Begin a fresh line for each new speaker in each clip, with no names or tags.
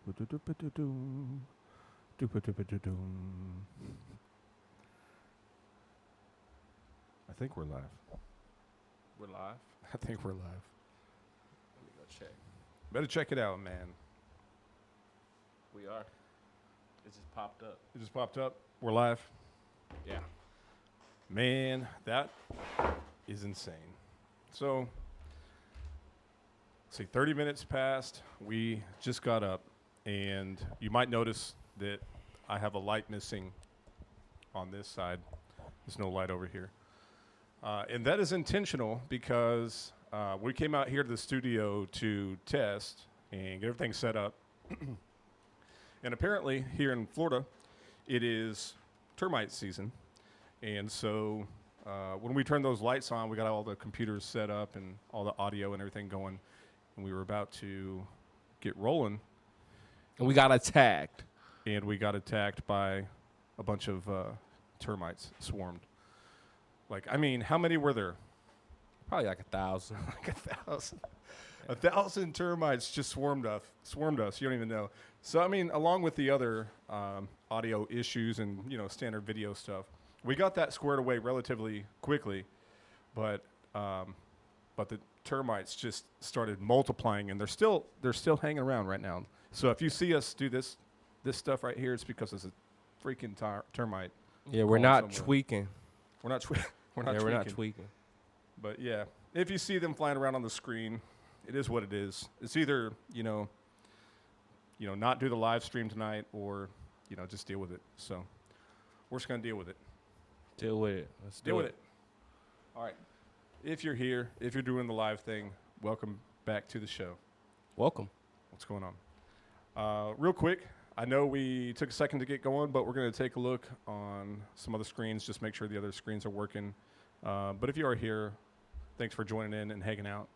I think we're live.
We're live.
I think we're live.
Let me go check.
Better check it out, man.
We are. It just popped up.
It just popped up. We're live.
Yeah.
Man, that is insane. So, let's see, 30 minutes passed. We just got up, and you might notice that I have a light missing on this side. There's no light over here. And that is intentional because we came out here to the studio to test and get everything set up. And apparently here in Florida, it is termite season. And so when we turned those lights on, we got all the computers set up and all the audio and everything going. And we were about to get rolling.
And we got attacked.
And we got attacked by a bunch of termites, swarmed. Like, I mean, how many were there?
Probably like 1,000.
Like 1,000. 1,000 termites just swarmed us. You don't even know. So, I mean, along with the other audio issues and, standard video stuff, we got that squared away relatively quickly. But the termites just started multiplying, and they're still hanging around right now. So if you see us do this stuff right here, it's because it's a freaking termite.
Yeah, we're not tweaking.
We're not tweaking. But yeah, if you see them flying around on the screen, it is what it is. It's either, not do the live stream tonight or, just deal with it. So we're just going to deal with it.
Deal with it. Let's
deal with it. All right. If you're here, if you're doing the live thing, welcome back to the show.
Welcome.
What's going on? Real quick, I know we took a second to get going, but we're going to take a look on some other screens, just make sure the other screens are working. But if you are here, thanks for joining in and hanging out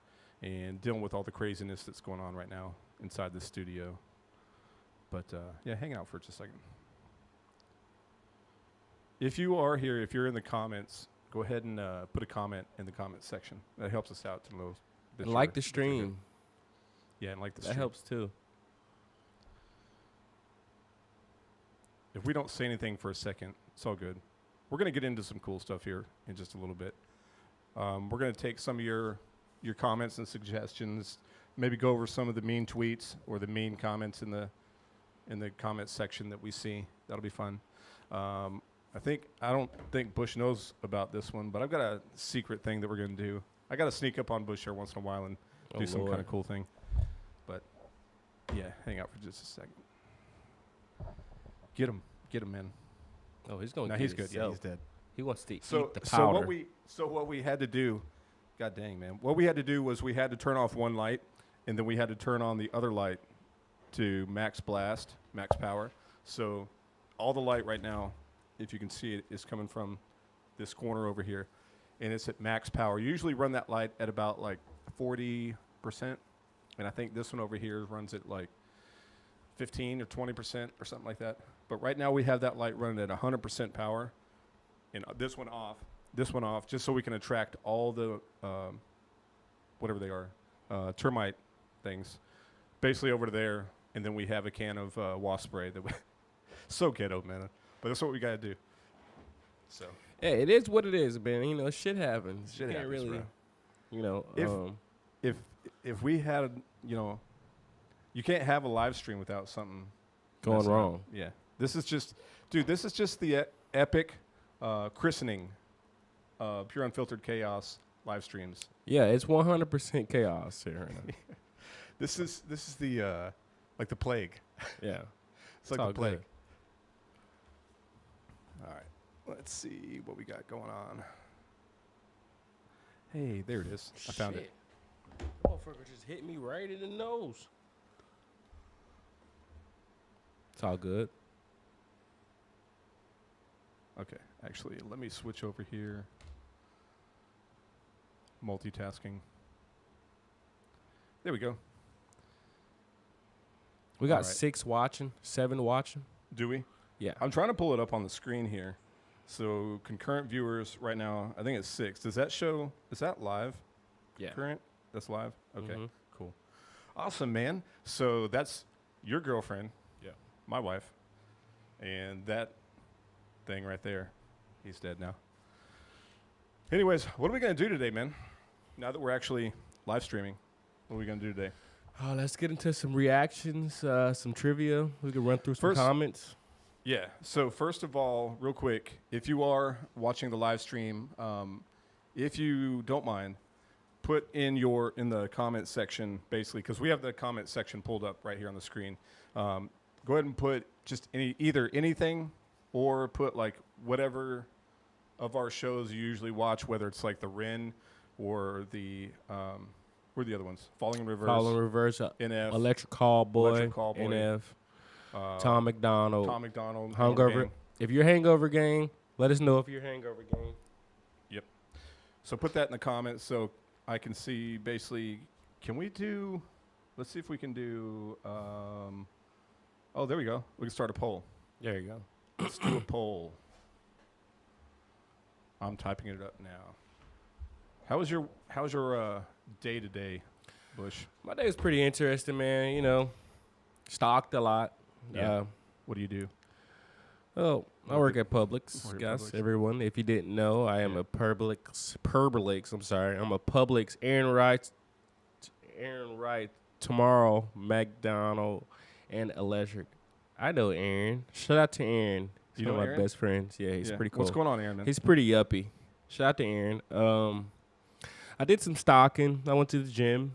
and dealing with all the craziness that's going on right now inside the studio. But, hang out for just a second. If you are here, if you're in the comments, go ahead and put a comment in the comment section. That helps us out to know.
And like the stream.
Yeah, and like the stream.
That helps, too.
If we don't say anything for a second, it's all good. We're going to get into some cool stuff here in just a little bit. We're going to take some of your comments and suggestions, maybe go over some of the mean tweets or the mean comments in the comment section that we see. That'll be fun. I don't think Bush knows about this one, but I've got a secret thing that we're going to do. I got to sneak up on Bush here once in a while and do some kind of cool thing. But yeah, hang out for just a second. Get him, man.
Oh, he's going.
No, he's good. Yeah, he's dead.
He wants to eat the powder.
So what we had to do, God dang, man. What we had to do was we had to turn off one light, and then we had to turn on the other light to max blast, max power. So all the light right now, if you can see it, is coming from this corner over here, and it's at max power. You usually run that light at about like 40%, and I think this one over here runs at like 15 or 20% or something like that. But right now we have that light running at 100% power, and this one off, just so we can attract all the, whatever they are, termite things, basically over to there, and then we have a can of wasp spray. So ghetto, man. But that's what we got to do. So.
Yeah, it is what it is, man. Shit happens.
Shit happens,
really,
bro. If we had, you can't have a live stream without something
going wrong.
Yeah. This is just the epic christening Pure Unfiltered Chaos live streams.
Yeah, it's 100% chaos here.
This is the like the plague.
Yeah.
It's like the plague. Good. All right. Let's see what we got going on. Hey, there it is. I found it.
Motherfucker just hit me right in the nose. It's all good.
Okay, actually, let me switch over here. Multitasking. There we go.
We got 6 watching, 7 watching.
Do we?
Yeah.
I'm trying to pull it up on the screen here. So concurrent viewers right now, I think it's 6. Does that show, is that live?
Yeah.
Current? That's live? Okay, cool. Awesome, man. So that's your girlfriend,
Yeah.
my wife, and that thing right there. He's dead now. Anyways, what are we going to do today, man? Now that we're actually live streaming, what are we going to do today?
Let's get into some reactions, some trivia. We can run through some comments.
Yeah. So first of all, real quick, if you are watching the live stream, if you don't mind, put in the comment section, basically, because we have the comment section pulled up right here on the screen. Go ahead and put just either anything or put like whatever of our shows you usually watch, whether it's like the Ren or the what are the other ones? Falling in Reverse, NF,
Electric Callboy,
Callboy,
NF, Tom McDonald,
Hangover.
If you're Hangover Gang, let us know if you're Hangover Gang.
Yep. So put that in the comments so I can see basically, let's see if we can do, there we go. We can start a poll.
There you go.
Let's do a poll. I'm typing it up now. How's your day today, Bush?
My day is pretty interesting, man. You know, stocked a lot.
Yeah. What do you do?
Oh, I work at Publix, guys. Everyone, if you didn't know, I am a Publix. I'm sorry, I'm a Publix Aaron Wright, tomorrow, McDonald, and Electric. I know Aaron. Shout out to Aaron. He's one of my best friends. Yeah, he's pretty cool.
What's going on, Aaron? Man?
He's pretty yuppie. Shout out to Aaron. I did some stocking. I went to the gym,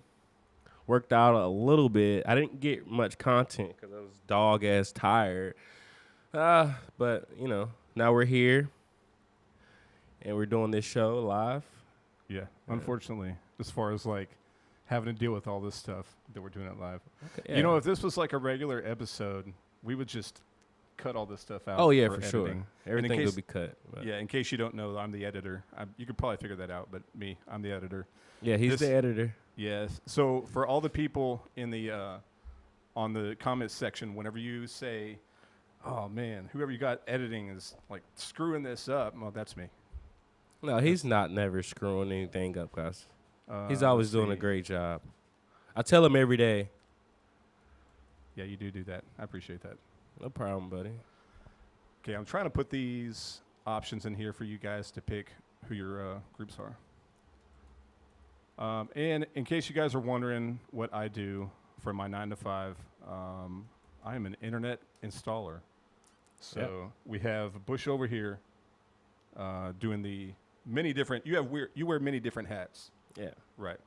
worked out a little bit. I didn't get much content because I was dog-ass tired. But, you know, now we're here, and we're doing this show live.
Yeah, unfortunately, as far as, like, having to deal with all this stuff that we're doing it live. Okay, yeah. You know, if this was, like, a regular episode, we would just cut all this stuff out.
Oh, yeah, for sure. Everything would be cut.
Yeah, in case you don't know, I'm the editor. You could probably figure that out, but I'm the editor.
Yeah, he's the editor.
Yes. So for all the people in the on the comments section, whenever you say, "Oh man, whoever you got editing is like screwing this up," well, that's me.
No, he's not never screwing anything up, guys. He's always doing a great job. I tell him every day.
Yeah, you do that. I appreciate that.
No problem, buddy.
Okay, I'm trying to put these options in here for you guys to pick who your groups are. And in case you guys are wondering what I do for my 9 to 5, I am an internet installer. So we have Bush over here doing the many different. You wear many different hats.
Yeah.
Right.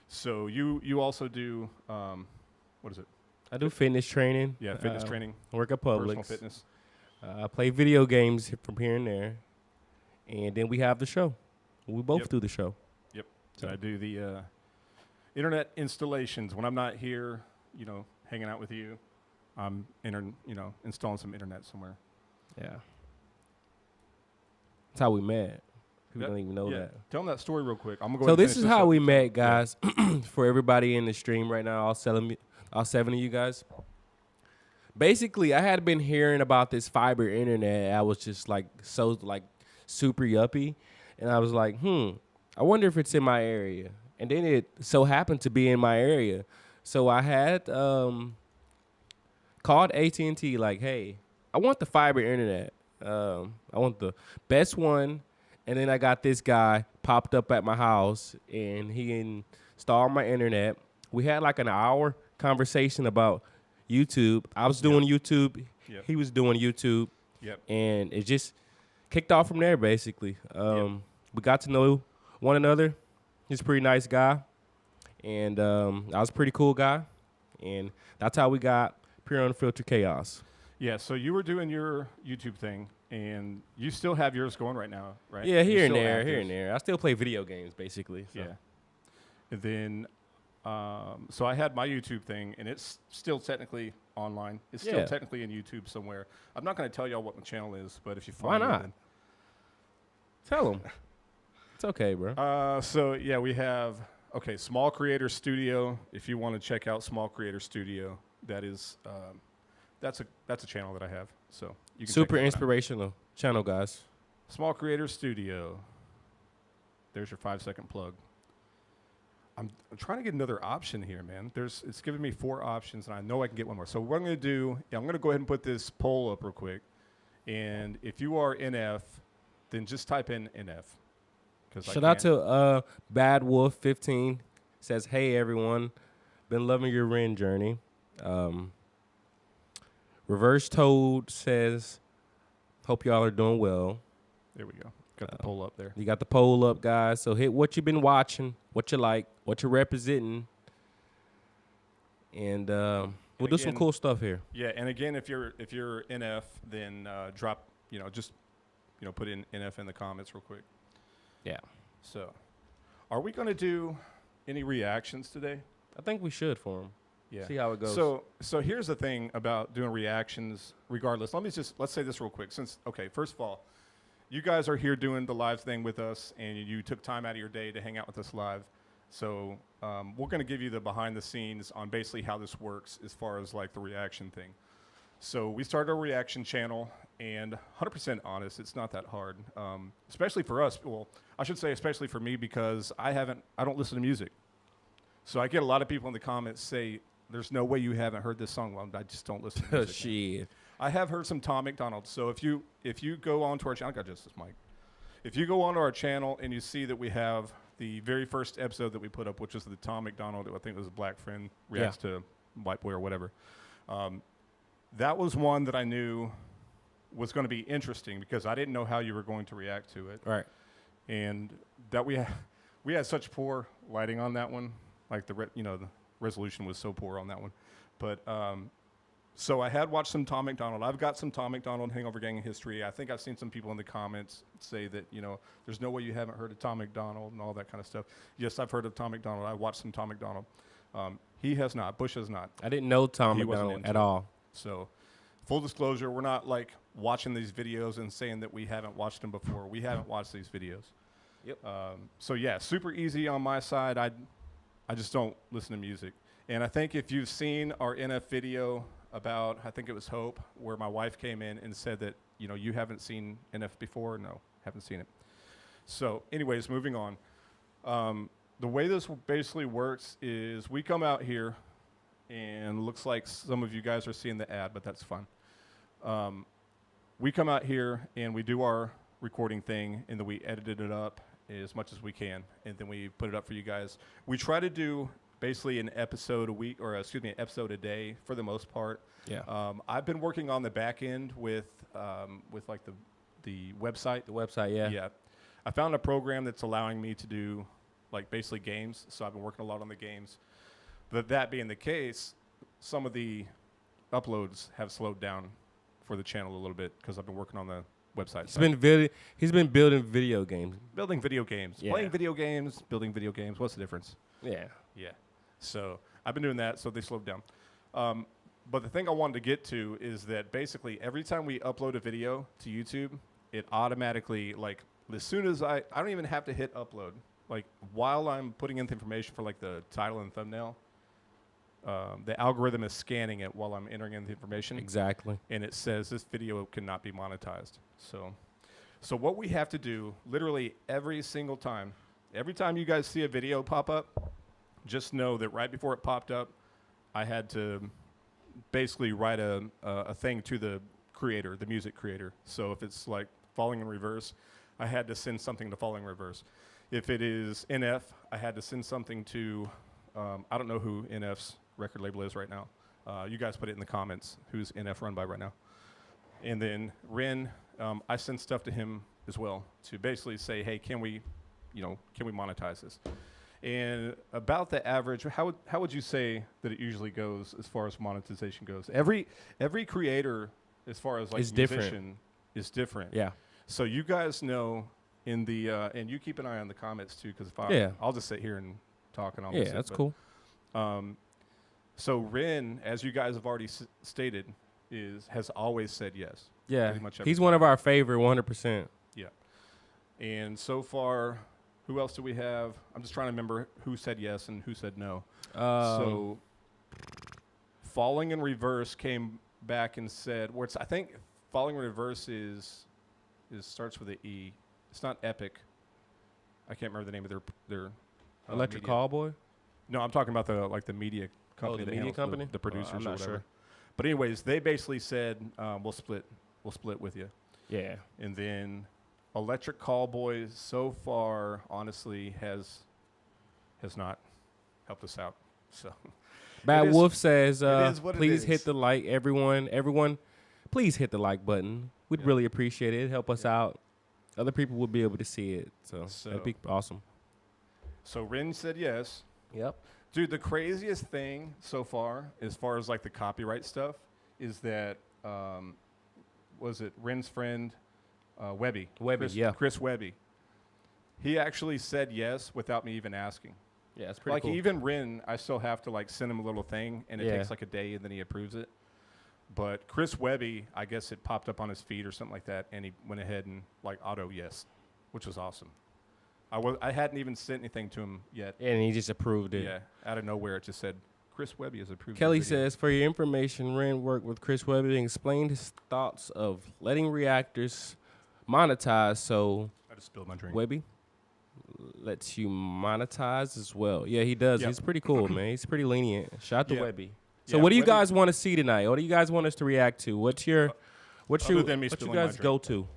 So you also do what is it?
I do fitness training.
Yeah, fitness training.
I work at Publix.
Personal fitness.
I play video games from here and there. And then we have the show. We both do the show.
Yep. So I do the internet installations. When I'm not here, hanging out with you, I'm installing some internet somewhere.
Yeah. That's how we met. People don't even know that.
Tell them that story real quick. I'm gonna go.
So this is how we met, guys. For everybody in the stream right now, all 7 of you guys. Basically, I had been hearing about this fiber internet. I was just super yuppie, and I was like, I wonder if it's in my area. And then it so happened to be in my area. So I had called AT&T like, hey, I want the fiber internet. I want the best one. And then I got this guy popped up at my house, and he installed my internet. We had like an hour conversation about YouTube. I was doing YouTube. Yep. He was doing YouTube.
Yep.
And it just kicked off from there, basically. We got to know one another. He's a pretty nice guy. And I was a pretty cool guy. And that's how we got Pure Unfiltered Chaos.
Yeah, so you were doing your YouTube thing, and you still have yours going right now, right?
Yeah, here and there. I still play video games, basically. So.
Yeah. And then, so I had my YouTube thing, and it's still technically online. It's still technically in YouTube somewhere. I'm not going to tell y'all what my channel is, but if you find
Why not?
It,
tell them. It's okay, bro.
So, yeah, we have, Small Creator Studio. If you want to check out Small Creator Studio, that is... That's a channel that I have, so you can
super inspirational channel, guys.
Small Creator Studio. There's your 5-second plug. I'm trying to get another option here, man. It's giving me 4 options, and I know I can get one more. So what I'm going to do, I'm going to go ahead and put this poll up real quick. And if you are NF, then just type in NF.
Shout out to Bad Wolf 15. Says, hey everyone, been loving your Ren journey. Reverse Toad says, hope y'all are doing well.
There we go. Got the poll up there.
You got the poll up, guys. So hit what you've been watching, what you like, what you're representing, and we'll do some cool stuff here.
Yeah, and again, if you're NF, then drop, just put in NF in the comments real quick.
Yeah.
So, are we going to do any reactions today?
I think we should for them.
Yeah.
See how it goes.
So here's the thing about doing reactions. Regardless, let's say this real quick. First of all, you guys are here doing the live thing with us, and you took time out of your day to hang out with us live. So we're going to give you the behind the scenes on basically how this works as far as like the reaction thing. So we started a reaction channel, and 100% honest, it's not that hard, especially for us. Well, I should say especially for me, because I don't listen to music. So I get a lot of people in the comments say, there's no way you haven't heard this song. Well, I just don't listen to music.
Shit.
I have heard some Tom McDonald. So if you go onto our channel, I got just this mic. If you go onto our channel and you see that we have the very first episode that we put up, which is the Tom McDonald, I think it was a Black Friend reacts to White Boy or whatever. That was one that I knew was going to be interesting because I didn't know how you were going to react to it.
Right.
And that we had such poor lighting on that one, like the resolution was so poor on that one. But so I had watched some Tom McDonald. I've got some Tom McDonald Hangover Gang history. I think I've seen some people in the comments say that, there's no way you haven't heard of Tom McDonald and all that kind of stuff. Yes, I've heard of Tom McDonald. I watched some Tom McDonald. He has not. Bush has not.
I didn't know Tom McDonald at all.
So full disclosure, we're not like watching these videos and saying that we haven't watched them before. We haven't watched these videos.
Yep.
So yeah, super easy on my side. I just don't listen to music. And I think if you've seen our NF video about, I think it was Hope, where my wife came in and said that, you haven't seen NF before. No, haven't seen it. So anyways, moving on. The way this basically works is we come out here, and looks like some of you guys are seeing the ad, but that's fun. We come out here and we do our recording thing, and then we edited it up as much as we can, and then we put it up for you guys. We try to do basically an episode a week, or an episode a day for the most part.
Yeah.
I've been working on the back end with like the website.
The website, yeah.
Yeah. I found a program that's allowing me to do like basically games, so I've been working a lot on the games. But that being the case, some of the uploads have slowed down for the channel a little bit because I've been working on the website.
He's been building video games.
Building video games.
Yeah.
Playing video games, building video games. What's the difference?
Yeah.
Yeah. So I've been doing that, so they slowed down. But the thing I wanted to get to is that basically every time we upload a video to YouTube, it automatically, like, as soon as I don't even have to hit upload. Like, while I'm putting in the information for, like, the title and thumbnail, the algorithm is scanning it while I'm entering in the information.
Exactly.
And it says this video cannot be monetized. So what we have to do, literally every single time, every time you guys see a video pop up, just know that right before it popped up, I had to basically write a thing to the creator, the music creator. So if it's like Falling in Reverse, I had to send something to Falling in Reverse. If it is NF, I had to send something to, I don't know who NF's record label is right now. You guys put it in the comments, who's NF run by right now. And then Ren, I sent stuff to him as well to basically say, hey, can we monetize this? And about the average, how would you say that it usually goes as far as monetization goes? Every creator, as far as like musician, is different.
Yeah.
So you guys know in the and you keep an eye on the comments too, because I'll just sit here and talk and all.
Yeah, that's cool.
So Ren, as you guys have already stated, has always said yes.
Yeah,
pretty much
he's one of our favorite, 100%.
Yeah. And so far, who else do we have? I'm just trying to remember who said yes and who said no. So Falling in Reverse came back and said, I think Falling in Reverse starts with an E. It's not Epic. I can't remember the name of their
Electric
media.
Callboy?
No, I'm talking about the media company.
the
that
media
handles
company?
the producers
I'm
or
not
whatever.
sure.
But anyways, they basically said we'll split with you.
Yeah.
And then Electric Callboy so far, honestly, has not helped us out. So
Bad
It is-
Wolf says,
is what it
please
is.
hit the like, everyone, please hit the like button. We'd
Yeah.
really appreciate it. Help us
Yeah.
out. Other people would be able to see it. So
So-
that'd be awesome.
So Ren said yes.
Yep.
Dude, the craziest thing so far, as far as like the copyright stuff, is that was it Ren's friend Webby? Chris Webby. He actually said yes without me even asking.
Yeah, it's pretty
Like
cool.
even Ren, I still have to like send him a little thing, and it
Yeah.
takes like a day, and then he approves it. But Chris Webby, I guess it popped up on his feed or something like that, and he went ahead and like auto yes, which was awesome. I hadn't even sent anything to him yet.
And he just approved it.
Yeah, out of nowhere, it just said Chris Webby has approved.
Kelly
your video."
says, for your information, Ren worked with Chris Webby and explained his thoughts of letting reactors monetize. So
I just spilled my drink.
Webby lets you monetize as well. Yeah, he does.
Yep.
He's pretty cool, man. He's pretty lenient. Shout out to
Yeah.
Webby. So
Yeah,
what do you
Webby-
guys want to see tonight? What do you guys want us to react to? What's your
other than me
what you
spilling my
guys
drink.
go to?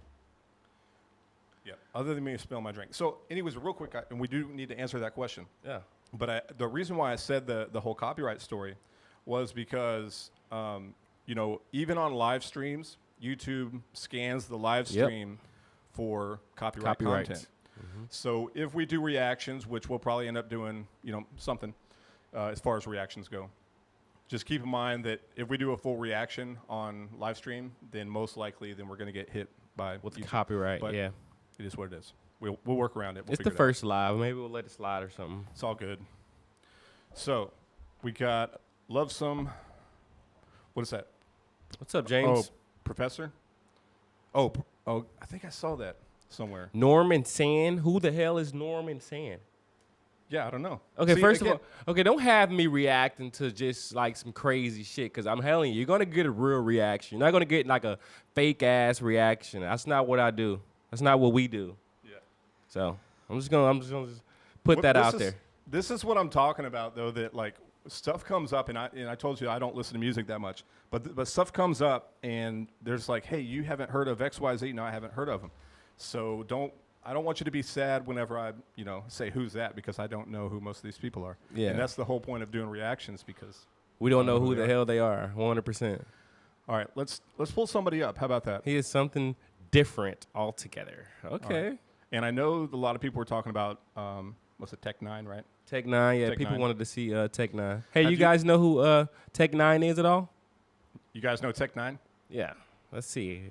Yeah. Other than me spilling my drink. So, anyways, real quick, and we do need to answer that question.
Yeah.
But the reason why I said the whole copyright story was because, even on live streams, YouTube scans the live
Yep.
stream for copyright
Copyrights.
content. So if we do reactions, which we'll probably end up doing, something as far as reactions go, just keep in mind that if we do a full reaction on live stream, then most likely then we're going to get hit by
With
YouTube.
copyright,
But
yeah.
It is what it is. We'll work around it. We'll
It's the
figure it out.
first live. Maybe we'll let it slide or something.
It's all good. So, we got Love Some. What is that?
What's up, James?
Oh, Professor? Oh, I think I saw that somewhere.
Norman Sand. Who the hell is Norman Sand?
Yeah, I don't know.
Okay,
See,
first
again,
of all, don't have me reacting to just like some crazy shit, because I'm telling you, you're going to get a real reaction. You're not going to get like a fake ass reaction. That's not what I do. That's not what we do.
Yeah.
So I'm just gonna put that out there.
This is what I'm talking about, though, that like stuff comes up, and I told you I don't listen to music that much, but stuff comes up, and there's like, hey, you haven't heard of XYZ? No, I haven't heard of them. So I don't want you to be sad whenever I say who's that, because I don't know who most of these people are.
Yeah.
And that's the whole point of doing reactions, because.
We don't know who
they
the
are.
hell they are. 100%.
All right, let's pull somebody up. How about that?
He is something different altogether. Okay.
Right. And I know a lot of people were talking about what's it, Tech 9, right?
Tech 9, yeah.
Tech
People
9.
wanted to see Tech 9. Hey,
How'd
you guys know who Tech 9 is at all?
You guys know Tech 9?
Yeah. Let's see.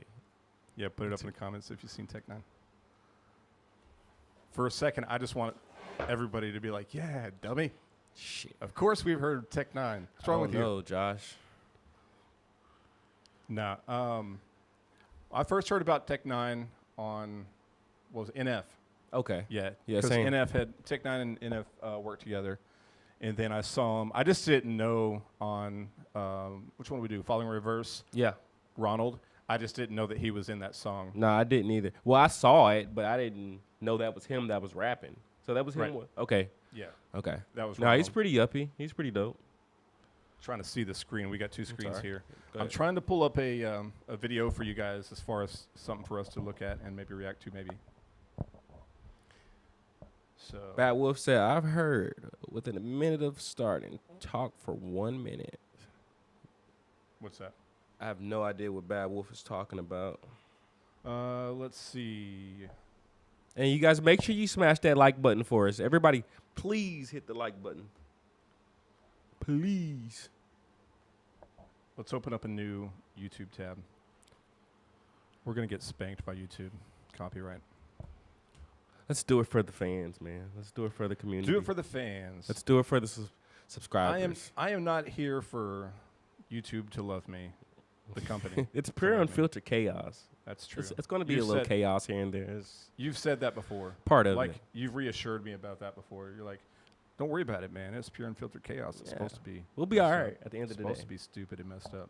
Yeah, put it up in the comments if you've seen Tech 9. For a second, I just want everybody to be like, yeah, dummy.
Shit.
Of course we've heard of Tech 9. What's wrong with you?
No, Josh.
Nah. I first heard about Tech 9 on, what was it, NF.
Okay.
Yeah.
Yeah,
Because
same.
NF had, Tech 9 and NF worked together. And then I saw him. I just didn't know on, which one did we do? Following Reverse,
Yeah.
Ronald. I just didn't know that he was in that song.
No, I didn't either. Well, I saw it, but I didn't know that was him that was rapping. So that was him.
Right.
Okay.
Yeah.
Okay.
That was
No,
Ronald.
he's pretty yuppie. He's pretty dope.
Trying to see the screen. We got two screens
all right.
here.
Go
I'm
ahead.
trying to pull up a video for you guys as far as something for us to look at and maybe react to maybe. So
Bad Wolf said, I've heard within a minute of starting, talk for 1 minute.
what's that?
I have no idea what Bad Wolf is talking about.
Let's see.
And you guys, make sure you smash that like button for us. Everybody, please hit the like button. Please.
Let's open up a new YouTube tab. We're gonna get spanked by YouTube. Copyright.
Let's do it for the fans, man. Let's do it for the community.
Do it for the fans.
Let's do it for the subscribers.
I am not here for YouTube to love me, the company.
It's
to
pure
love me.
unfiltered chaos.
That's true.
It's going to be
You
a little
said-
chaos here and there. It's
You've said that before.
part of
Like
it.
you've reassured me about that before. You're like, don't worry about it, man. It's pure unfiltered chaos. It's
Yeah.
supposed to be.
We'll be
messed
all
up.
right at the end
It's
of the day.
supposed to be stupid and messed up.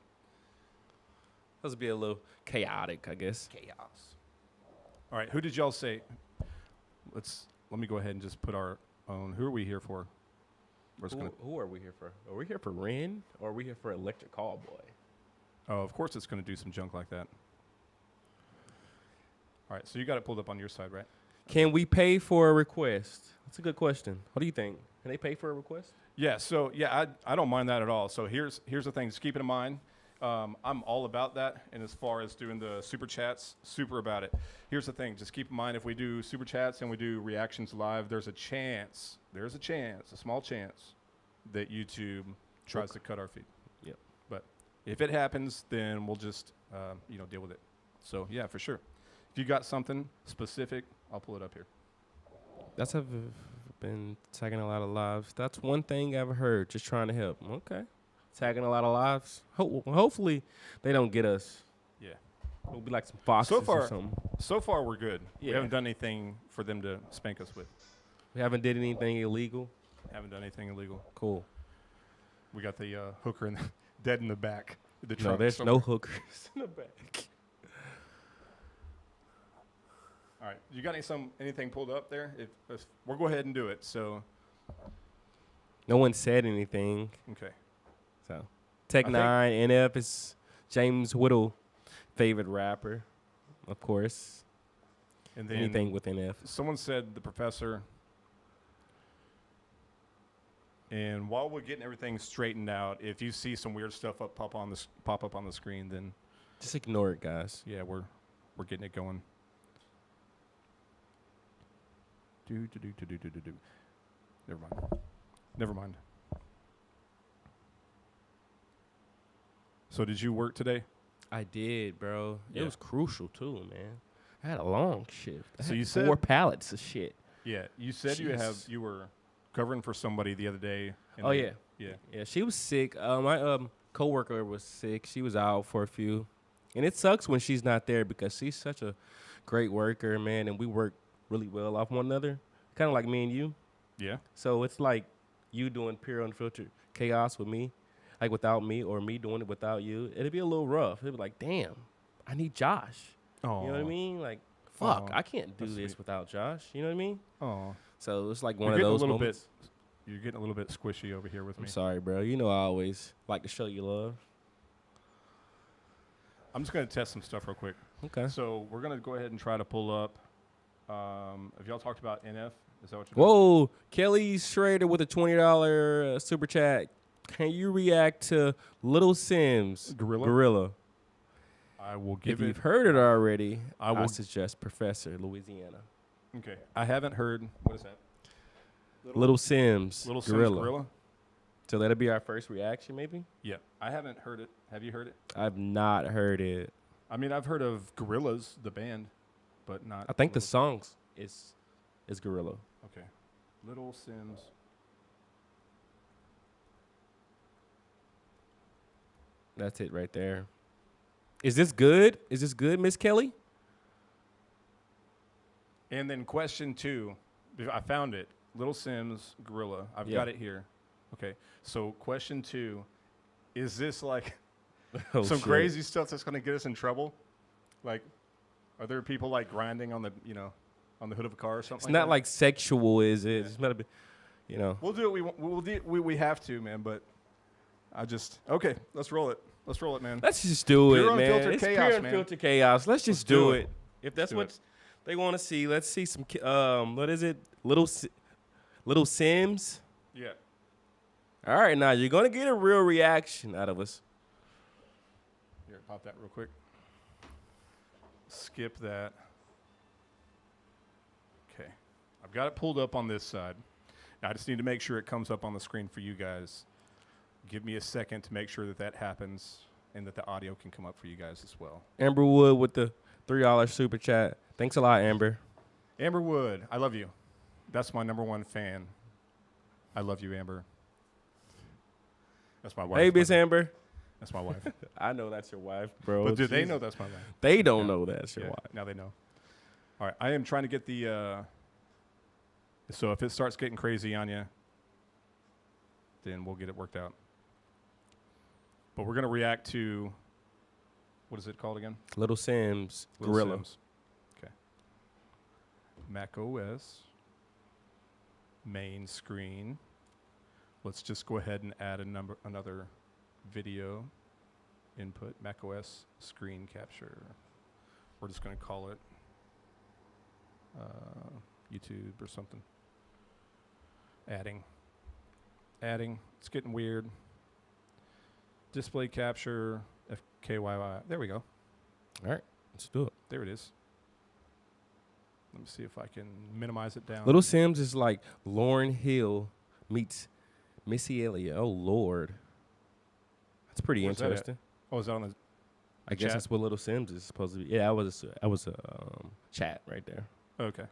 Supposed to be a little chaotic, I guess.
Chaos. All right, who did y'all say? Let me go ahead and just put our own. Who are we here for? We're just gonna.
Who are we here for? Are we here for Ren or are we here for Electric Callboy?
Oh, of course it's gonna do some junk like that. All right, so you got it pulled up on your side, right?
Can we pay for a request? That's a good question. What do you think? Can they pay for a request?
Yeah. So yeah, I don't mind that at all. So here's the thing. Just keep it in mind. I'm all about that, and as far as doing the super chats, super about it. Here's the thing. Just keep in mind, if we do super chats and we do reactions live, there's a small chance that YouTube tries to cut our feed.
Yep.
But if it happens, then we'll just deal with it. So yeah, for sure. If you got something specific, I'll pull it up here.
That's have been tagging a lot of lives. That's one thing I've heard. Just trying to help. Okay. Tagging a lot of lives. Hopefully they don't get us.
Yeah.
We'll be like some foxes or something.
So far we're good.
Yeah.
We haven't done anything for them to spank us with.
We haven't did anything illegal.
Haven't done anything illegal.
Cool.
We got the hooker dead in the back. The
No,
trunk
there's
somewhere.
no hookers in the back.
All right. You got anything pulled up there? If we'll go ahead and do it. So.
No one said anything.
Okay.
So, Tech 9, NF is James Whittle, favorite rapper, of course.
And then
Anything with NF.
someone said the professor. And while we're getting everything straightened out, if you see some weird stuff pop up on the screen, then
Just ignore it, guys.
yeah, we're getting it going. Do. Never mind. So did you work today?
I did, bro.
Yeah.
It was crucial too, man. I had a long shift. I
So
had
you
4
said-
pallets of shit.
Yeah, you said
Jeez.
you were covering for somebody the other day. and
Oh
they-
yeah,
yeah.
yeah. She was sick. My coworker was sick. She was out for a few, and it sucks when she's not there because she's such a great worker, man. And we work really well off one another, kind of like me and you.
Yeah.
So it's like you doing pure unfiltered chaos with me, like without me, or me doing it without you. It'd be a little rough. It'd be like, damn, I need Josh.
Oh.
You know what I mean? Like, fuck,
Aw,
I can't do
that's
this
sweet.
without Josh. You know what I mean?
Oh.
So it's like
You're
one of
getting
those
a little
moments.
You're getting a little bit squishy over here with
I'm
me.
sorry, bro. You know I always like to show you love.
I'm just gonna test some stuff real quick.
Okay.
So we're gonna go ahead and try to pull up. Have y'all talked about NF? Is that what you're doing?
Whoa, Kelly Schrader with a $20 super chat. Can you react to Little Simz
Gorilla? I will
If
give it.
you've heard it already,
I
I
will-
suggest Professor Louisiana.
Okay. I haven't heard. What is that?
Little Simz
Little Sims
Gorilla.
Gorilla.
So that'll be our first reaction, maybe.
Yeah. I haven't heard it. Have you heard it?
I've not heard it.
I mean, I've heard of Gorillaz, the band, but not.
I think the
Little-
songs is Gorilla.
Okay. Little Sims.
That's it right there. Is this good? Is this good, Miss Kelly?
And then question 2. I found it. Little Sims Gorilla. I've
Yeah.
got it here. Okay. So question 2. Is this like
Oh,
some
shit.
crazy stuff that's going to get us in trouble? Like, are there people like grinding on the, on the hood of a car or something?
It's not
that?
like sexual, is it?
Yeah.
It's not a bit,
We'll do it. We have to, man. But okay. Let's roll it. Let's roll it, man.
Let's just do
Pure
it, man.
unfiltered
It's
chaos,
pure
man.
unfiltered chaos. Let's just
do
do
it.
it. If that's
do
what
it.
they want to see, let's see some. What is it? Little Sims.
Yeah.
All right, now you're gonna get a real reaction out of us.
Here, pop that real quick. Skip that. Okay. I've got it pulled up on this side. Now, I just need to make sure it comes up on the screen for you guys. Give me a second to make sure that happens and that the audio can come up for you guys as well.
Amber Wood with the $3 super chat. Thanks a lot, Amber.
Amber Wood, I love you. That's my #1 fan. I love you, Amber. That's my wife.
Hey, Miss Amber.
That's my wife.
I know that's your wife, bro.
But do they
Jeez.
know that's my wife?
They don't
Yeah.
know that's your
Yeah,
wife.
now they know. All right, I am trying to get the. So if it starts getting crazy on you, then we'll get it worked out. But we're gonna react to. What is it called again?
Little Sims
Little
Gorilla.
Sims. Okay. Mac OS. Main screen. let's just go ahead and add another video input, macOS screen capture. We're just going to call it YouTube or something. Adding. It's getting weird. Display capture, FKYY. There we go.
All right, let's do it.
There it is. Let me see if I can minimize it down.
Little Simz is like Lauryn Hill meets Missy Elliott. Oh Lord, that's pretty
Where's that at?
interesting.
Oh, is that on the
I guess
chat?
that's what Little Simz is supposed to be. Yeah, that was a chat right there.
Okay.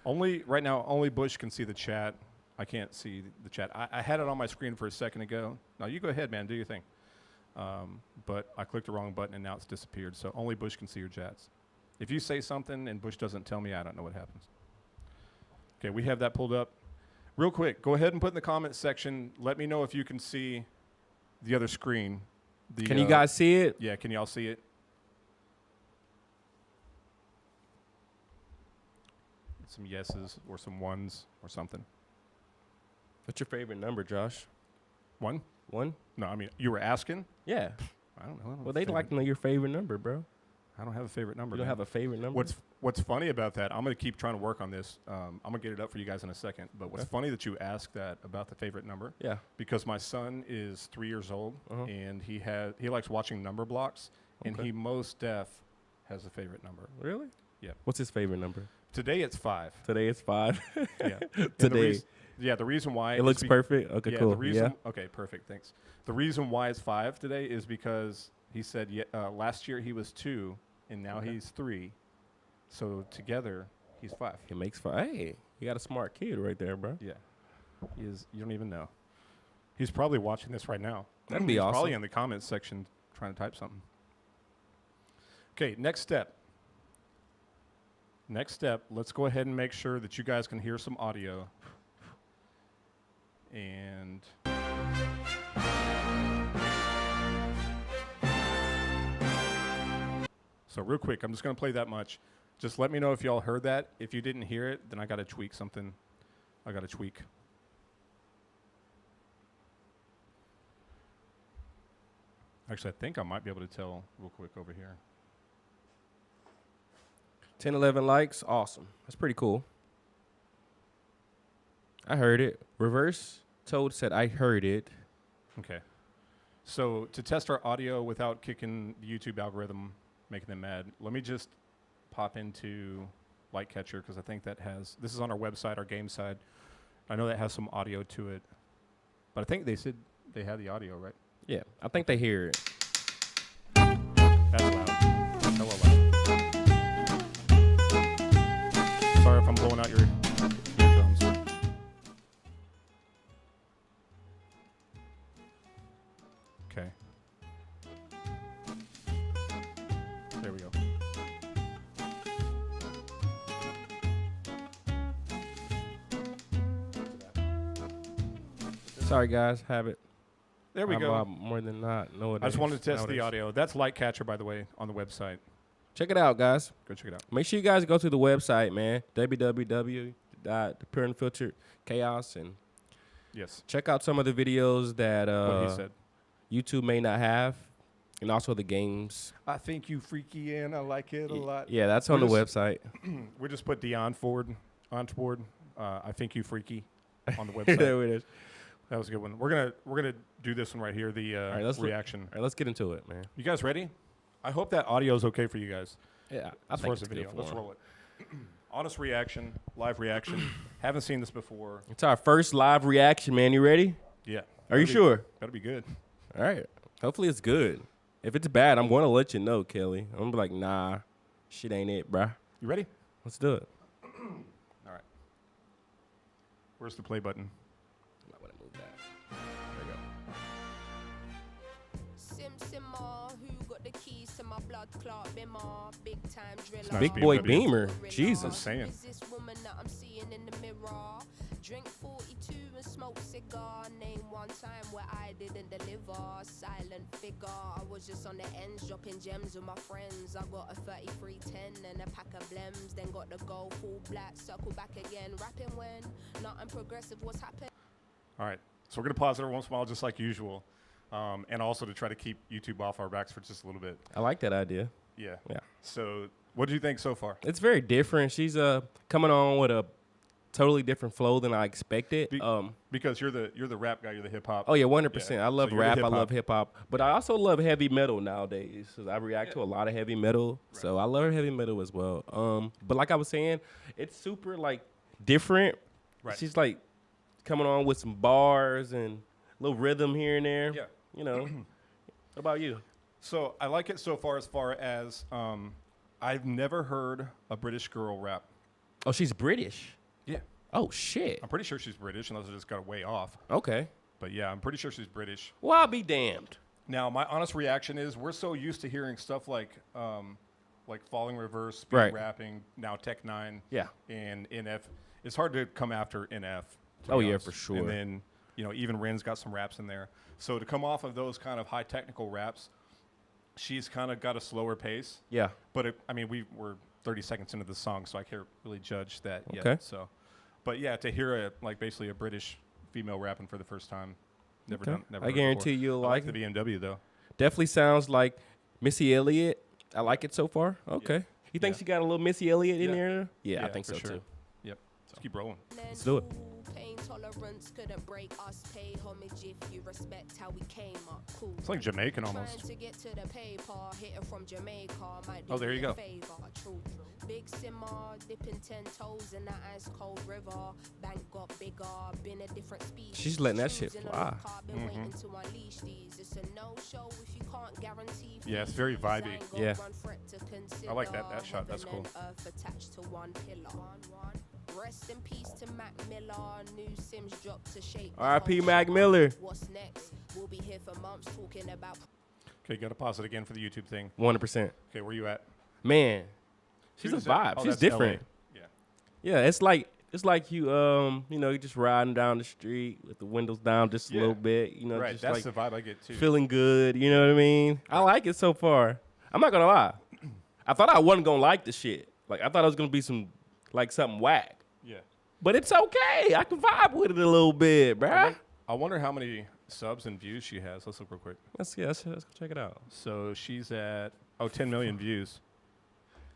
Right now, only Bush can see the chat. I can't see the chat. I had it on my screen for a second ago. Now you go ahead, man. Do your thing. But I clicked the wrong button and now it's disappeared. So only Bush can see your chats. If you say something and Bush doesn't tell me, I don't know what happens. Okay, we have that pulled up. Real quick, go ahead and put in the comments section. Let me know if you can see the other screen.
Can you guys see it?
Yeah, can y'all see it? Some yeses or some ones or something.
What's your favorite number, Josh?
One?
One?
No, I mean, you were asking?
Yeah.
I don't know.
Well, they'd like to know your favorite number, bro.
I don't have a favorite number.
You don't
man.
have a favorite number?
What's funny about that, I'm going to keep trying to work on this. I'm going to get it up for you guys in a second. But what's funny that you asked that about the favorite number.
Yeah.
Because my son is 3 years old, and he likes watching number blocks, and he most def has a favorite number.
Really?
Yeah.
What's his favorite number?
Today it's 5.
Today it's 5.
Yeah.
Today.
The reason why
It looks perfect. Okay,
yeah,
cool.
The reason, okay, perfect. Thanks. The reason why it's 5 today is because he said last year he was 2, and now he's 3. So together he's 5.
He makes 5. Hey, you got a smart kid right there, bro.
Yeah. He is. You don't even know. He's probably watching this right now.
That'd be
he's
awesome.
Probably in the comments section trying to type something. Okay, next step. Let's go ahead and make sure that you guys can hear some audio. And so real quick, I'm just going to play that much. Just let me know if y'all heard that. If you didn't hear it, then I got to tweak something. Actually, I think I might be able to tell real quick over here.
10, 11 likes. Awesome. That's pretty cool. I heard it. Reverse Toad said, I heard it.
Okay. So to test our audio without kicking the YouTube algorithm, making them mad, let me just pop into Lightcatcher because I think that this is on our website, our game side. I know that has some audio to it. But I think they said they had the audio, right?
Yeah, I think they hear it.
That's loud. That's hella loud. Sorry if I'm blowing out your eardrums. Okay. There we go.
Sorry, guys. Have it.
There we go.
More than not.
I just wanted to test the audio. That's Lightcatcher, by the way, on the website.
Check it out, guys.
Go check it out.
Make sure you guys go to the website, man. www.pure chaos and
Yes.
check out some of the videos that
What he said.
YouTube may not have, and also the games.
I think you freaky and I like it a lot.
Yeah, that's on the website.
We just put Dion Ford on board. I think you freaky on the website.
There it is.
That was a good one. We're gonna do this one right here. The reaction.
All right, let's get into it, man.
You guys ready? I hope that audio is okay for you guys.
Yeah, I
As
think
far as
it's
the video,
good
let's
for 'em.
roll it. Honest reaction, live reaction. Haven't seen this before.
It's our first live reaction, man. You ready?
Yeah.
Are you sure?
That'll be good.
All right. Hopefully it's good. If it's bad, I'm going to let you know, Kelly. I'm going to be like, nah, shit ain't it, bruh.
You ready?
Let's do it.
All right. Where's the play button?
I might want to move that. There you go.
Simmer, who got the keys to my blood clot bimmer, big time driller.
Nice
Big boy
BMW.
Beamer. Jesus.
I'm saying.
Is this woman that I'm seeing in the mirror? Drink 42 and smoke cigar. Name one time where I didn't deliver. Silent figure. I was just on the ends dropping gems with my friends. I got a 3310 and a pack of blems. Then got the gold full black. Circle back again. Rapping when nothing progressive was happening.
All right. So we're going to pause every once in a while just like usual. And also to try to keep YouTube off our backs for just a little bit.
I like that idea.
Yeah.
Yeah.
So what do you think so far?
It's very different. She's coming on with a totally different flow than I expected.
Because you're the rap guy, you're the hip hop.
Oh yeah, 100%.
Yeah.
I love
So you're the
rap. I
hip-hop.
love hip hop, but I also love heavy metal nowadays. 'Cause I react to a lot of heavy metal, so I love heavy metal as well. But like I was saying, it's super like different.
Right.
She's like coming on with some bars and a little rhythm here and there.
Yeah.
You know. What about you?
So I like it so far as I've never heard a British girl rap.
Oh, she's British.
Yeah.
Oh shit.
I'm pretty sure she's British unless I just got way off.
Okay.
But yeah, I'm pretty sure she's British.
Well, I'll be damned.
Now, my honest reaction is we're so used to hearing stuff like Falling Reverse, speed
Right.
rapping, now Tech 9,
Yeah.
and NF. It's hard to come after NF. to
Oh,
be
yeah,
honest.
for sure.
And then, even Ren's got some raps in there. So to come off of those kind of high technical raps, she's kind of got a slower pace.
Yeah.
But we're 30 seconds into the song, so I can't really judge that
Okay.
yet. So, but yeah, to hear basically a British female rapping for the first time, never
Okay.
done. Never
I
heard
guarantee
before.
you'll
I
like
the BMW though.
Definitely sounds like Missy Elliott. I like it so far. Okay. You think
Yeah.
she got a little Missy Elliott in
Yeah.
there? Yeah, I
Yeah,
think
for
so
sure.
too.
Yep. Let's keep rolling.
Let's do it.
Pain tolerance couldn't break us. Pay homage if you respect how we came up. Cool.
It's like Jamaican
Trying
almost.
to get to the paper, hit it from Jamaica. Might
Oh, there
me
you go.
a favor. True. Big simmer, dipping 10 toes in that ice cold river. Bank got bigger, been a different species.
She's letting that shit
Choosing a
fly.
look, I've been waiting to unleash these. It's a no-show if you can't guarantee.
Yeah, it's very
fees.
vibey.
I ain't got
Yeah.
one threat to consider.
I like that shot. That's
Heaven
cool.
and earth attached to one pillar. Rest in peace to Mac Miller. New Simz dropped to shape. the
R.I.P.
whole
Mac
show.
Miller.
What's next? We'll be here for months talking about.
Okay, got to pause it again for the YouTube thing.
100%.
Okay, where you at?
Man, she's a
Who's that?
vibe.
Oh,
She's
that's
different.
LA. Yeah.
Yeah, it's like you you're just riding down the street with the windows down just a
Yeah.
little bit,
Right.
just
That's
like
the vibe I get too.
feeling good, you know what I mean? I like it so far. I'm not gonna lie. I thought I wasn't gonna like the shit. Like I thought it was gonna be something whack.
Yeah.
But it's okay. I can vibe with it a little bit, bruh.
I wonder how many subs and views she has. Let's look real quick.
Let's go check it out.
So she's at 10 million views.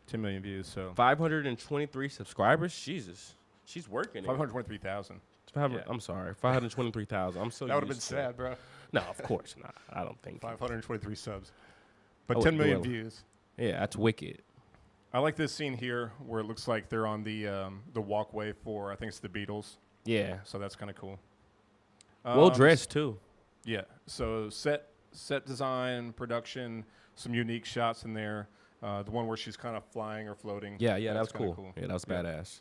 10 million views. So
523 subscribers. Jesus, she's working.
523,000. Yeah.
I'm sorry, 523,000. I'm so.
That would have been
used to it.
sad, bro.
No, of course not. I don't think.
523 subs, but
Oh,
10 million
really?
views.
Yeah, that's wicked.
I like this scene here where it looks like they're on the walkway for I think it's the Beatles.
Yeah,
So that's kind of cool.
well dressed too.
Yeah. So set design, production, some unique shots in there. The one where she's kind of flying or floating.
Yeah, that was
that's kinda
cool. Yeah, that was badass.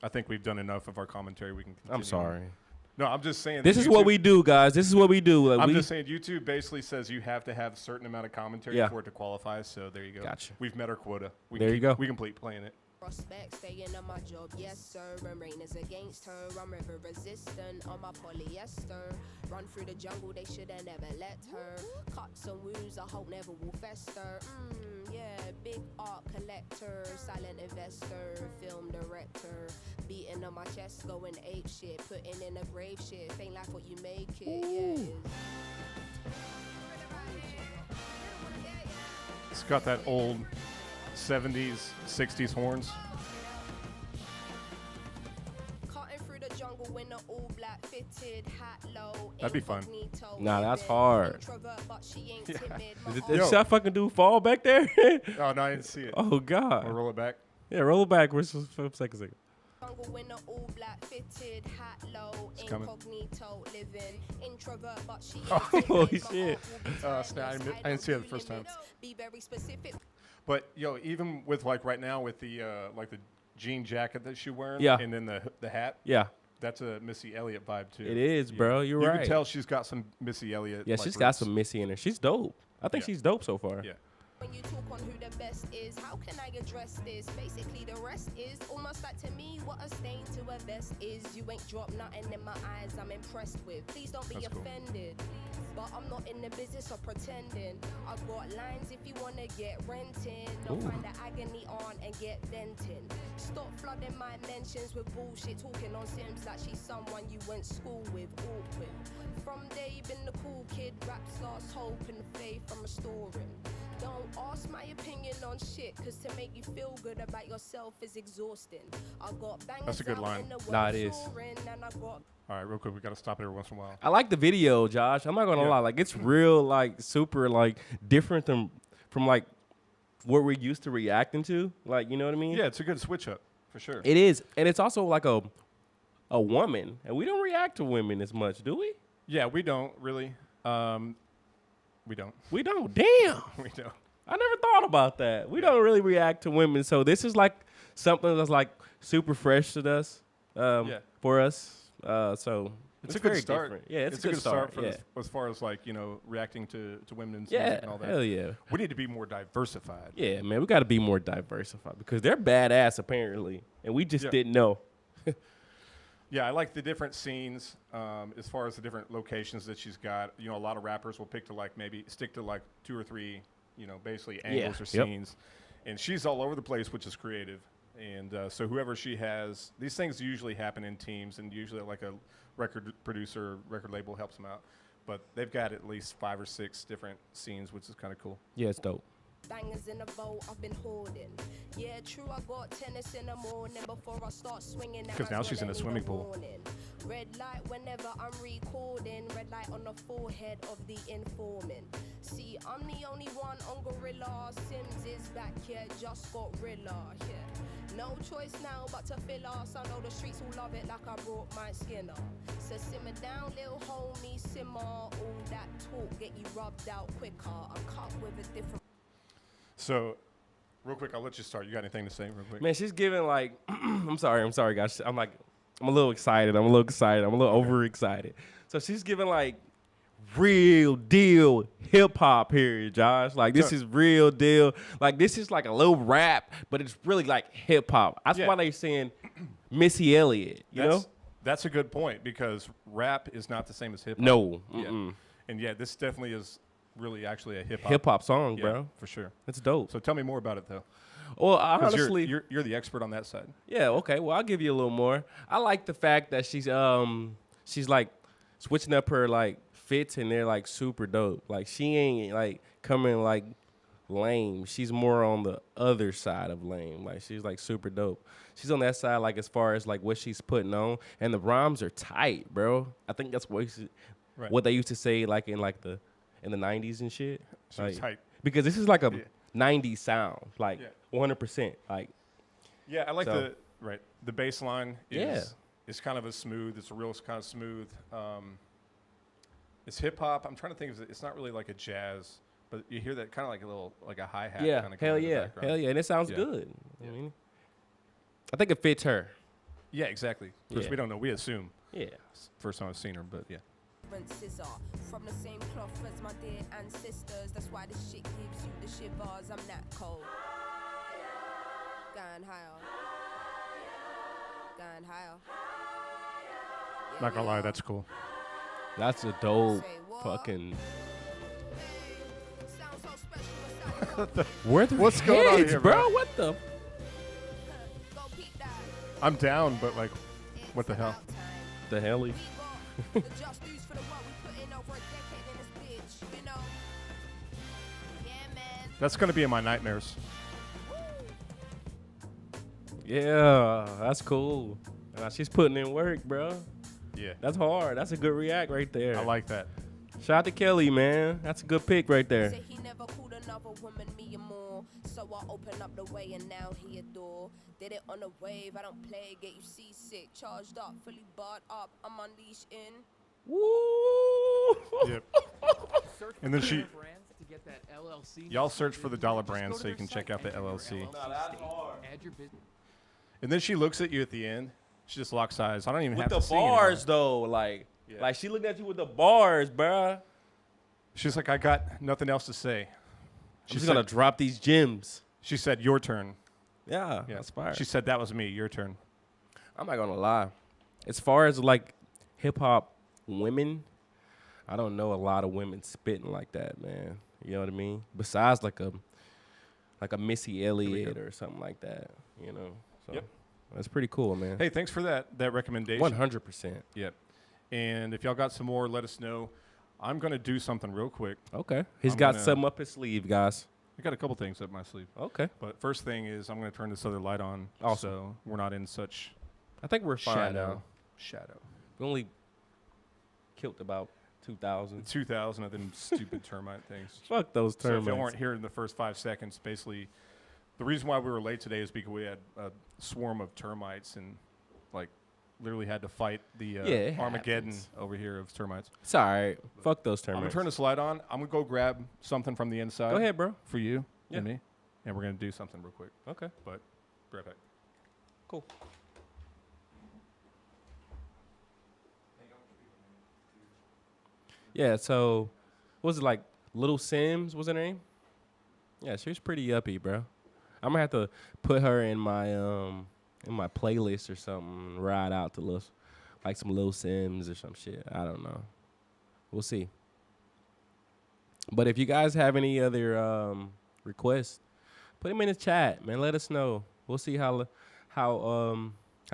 I think we've done enough of our commentary. We can.
I'm
continue.
sorry.
No, I'm just saying.
This
that
is what
YouTube-
we do, guys. This is what we do. Like,
I'm
we,
just saying YouTube basically says you have to have a certain amount of commentary
Yeah.
for it to qualify. So there you go.
Gotcha.
We've met our quota.
There you go.
We complete playing it.
Prospect, staying on my job, yes sir. And rain is against her. I'm river resistant on my polyester. Run through the jungle, they should have never let her. Cuts and wounds, I hope never will fester. Yeah, big art collector, silent investor, film director. Beating on my chest, going ape shit, putting in a brave shit. Ain't like what you make it, yeah. it is.
It's got that old 70s, 60s horns.
Cutting through the jungle in an all black fitted hat low.
That'd be fun.
incognito,
Nah, that's
living.
hard.
Introvert, but she ain't timid. My
did
Yo.
that fucking dude fall back there?
Oh no, I didn't see it.
Oh
I'll
God.
roll it back.
Yeah, roll it backwards for a second.
jungle in an all black fitted hat low.
It's coming.
Incognito living. Introvert, but she
Oh,
ain't timid.
holy
My
shit.
heart will be
Oh, snap, I
timeless.
didn't see it the
don't
first
do
time.
limits. Be very specific.
But yo, even with like right now with the like the jean jacket that she's wearing,
Yeah.
and then the hat,
Yeah,
that's a Missy Elliott vibe too.
it is, bro. You're
You
right.
can tell she's got some Missy Elliott.
Yeah,
like,
she's got
roots.
some Missy in her. She's dope. I think
Yeah.
she's dope so far.
Yeah.
When you talk on who the best is. How can I address this? Basically, the rest is almost like to me what a stain to a vest is. You ain't dropped nothing in my eyes I'm impressed with. Please don't be offended. But I'm not in the business of pretending. I've got lines if you wanna get renting. Don't find the agony on and get venting. Stop flooding my mentions with bullshit. Talking on Simz like she's someone you went school with. Awkward. From day been the cool kid. Raps lost hope and faith I'm restoring. Don't ask my opinion on shit, cause to make you feel good about yourself is exhausting. I got bangers.
That's a good line.
Nah, it is.
All right, real quick, we got to stop it every once in a while.
I like the video, Josh. I'm not gonna lie. Like it's real, like super, like different from like what we're used to reacting to. Like you know what I mean?
Yeah, it's a good switch up for sure.
It is, and it's also like a woman, and we don't react to women as much, do we?
Yeah, we don't really. We don't.
We don't. Damn.
We don't.
I never thought about that. We don't really react to women, so this is like something that's like super fresh to us, for us. So
it's a good
very
start.
Different. Yeah, it's
a good start for
yeah.
this, as far as like reacting to women's music and all that.
Hell yeah.
We need to be more diversified.
Yeah, man, we got to be more diversified because they're badass apparently, and we just didn't know.
Yeah, I like the different scenes as far as the different locations that she's got. You know, a lot of rappers will pick to like maybe stick to like 2 or 3, basically angles or scenes. And she's all over the place, which is creative. And so whoever she has, these things usually happen in teams, and usually like a record producer, record label helps them out. But they've got at least 5 or 6 different scenes, which is kind of cool.
Yeah, it's dope.
Bangers in a boat I've been hoarding. Yeah, true, I got tennis in the morning before I start swinging.
Because now she's in a swimming pool.
Red light whenever I'm recording. Red light on the forehead of the informant. See, I'm the only one on Gorilla. Simz is back here, just got Rilla. Yeah, no choice now but to fill us. I know the streets will love it like I brought my Skinner. So simmer down, little homie, simmer. All that talk get you rubbed out quicker. I'm cut with a different.
So, real quick, I'll let you start. You got anything to say real quick?
Man, she's giving like, I'm sorry, guys. I'm a little excited. I'm a little overexcited. So she's giving like real deal hip hop here, Josh. Like this is real deal. Like this is like a little rap, but it's really like hip hop. That's why they're saying Missy Elliott, you know?
That's a good point because rap is not the same as hip hop.
No.
Yeah. And this definitely is really actually a
hip hop song, bro.
For sure.
It's dope.
So tell me more about it though.
Well, honestly,
you're the expert on that side.
Yeah. Okay. Well, I'll give you a little more. I like the fact that she's like switching up her like fits and they're like super dope. Like she ain't like coming like lame. She's more on the other side of lame. Like she's like super dope. She's on that side like as far as like what she's putting on, and the rhymes are tight, bro. I think that's what they used to say like in the 90s and shit.
She's tight.
Because this is like a 90s sound, like 100%. Like
I like the bass line is kind of a smooth. It's a real kind of smooth. It's hip hop. I'm trying to think of it. It's not really like a jazz, but you hear that kind of like a little like a hi hat. Kind of
hell yeah, and it sounds good. I mean, I think it fits her.
Yeah, exactly. Of course, we don't know. We assume.
Yeah.
First time I've seen her, but yeah.
Scissor from the same cloth as my dear ancestors. That's why this shit gives you the shivers. I'm that cold. Going higher. Going higher.
Not gonna lie, that's cool.
That's a dope fucking. What's
going on here,
bro? What the?
I'm down, but like, what the hell?
The helly.
That's gonna be in my nightmares.
Yeah, that's cool. She's putting in work, bro.
Yeah,
that's hard. That's a good react right there.
I like that.
Shout out to Kelly, man. That's a good pick right there.
He never called another woman me and more. So I open up the way and now he adore. Did it on a wave. I don't play. Get you seasick. Charged up, fully barred up. I'm unleashed in.
Woo!
Yep. And then y'all search for the dollar brand so you can check out the LLC. And then she looks at you at the end. She just locks eyes. I don't even have to see
with the bars
anymore.
though, like she looked at you with the bars, bruh.
She's like, I got nothing else to say.
I'm just gonna drop these gems.
She said, your turn.
Yeah, that's fire.
She said, that was me, your turn.
I'm not gonna lie. As far as like hip hop women, I don't know a lot of women spitting like that, man. You know what I mean? Besides like a Missy Elliott or something like that. You know. So
Yep.
That's pretty cool, man.
Hey, thanks for that recommendation.
100%.
Yep. And if y'all got some more, let us know. I'm going to do something real quick.
Okay. He's
I'm
got
gonna-
something up his sleeve, guys.
I got a couple things up my sleeve.
Okay.
But first thing is I'm going to turn this other light on.
Awesome.
So we're not in such
I think we're fine now.
shadow.
We only killed about 2,000.
2,000 of them stupid termite things.
Fuck those
So
termites.
if y'all weren't here in the first 5 seconds, basically, the reason why we were late today is because we had a swarm of termites and, like, literally had to fight the
it
Armageddon
happens.
over here of termites.
It's all right. Fuck those
I'm
termites.
going to turn this light on. I'm going to go grab something from the inside.
Go ahead, bro.
For you
Yeah.
and me. And we're going to do something real quick.
Okay.
But be right back.
Cool. Yeah, so what was it like Little Simz was her name? Yeah, she was pretty yuppie, bro. I'm gonna have to put her in my playlist or something and ride out to like some Little Simz or some shit. I don't know. We'll see. But if you guys have any other requests, put them in the chat, man. Let us know. We'll see how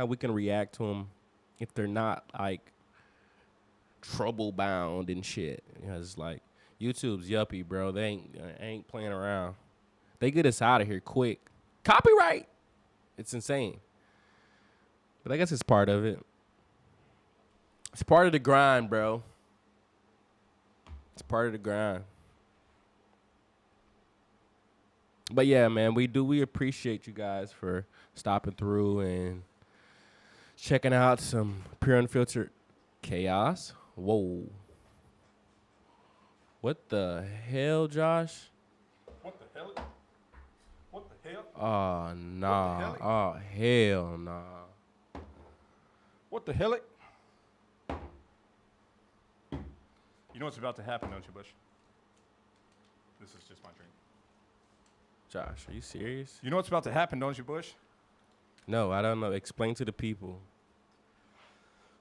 we can react to them if they're not like trouble bound and shit. You know, it's like YouTube's yuppie, bro. They ain't playing around. They get us out of here quick. Copyright. It's insane. But I guess it's part of it. It's part of the grind, bro. It's part of the grind. But yeah, man, we appreciate you guys for stopping through and checking out some Pure Unfiltered Chaos. Whoa. What the hell, Josh?
What the hell? What the hell?
Oh, nah.
hell?
Oh, hell nah.
What the hell? You know what's about to happen, don't you, Bush? This is just my drink.
Josh, are you serious?
You know what's about to happen, don't you, Bush?
No, I don't know. Explain to the people.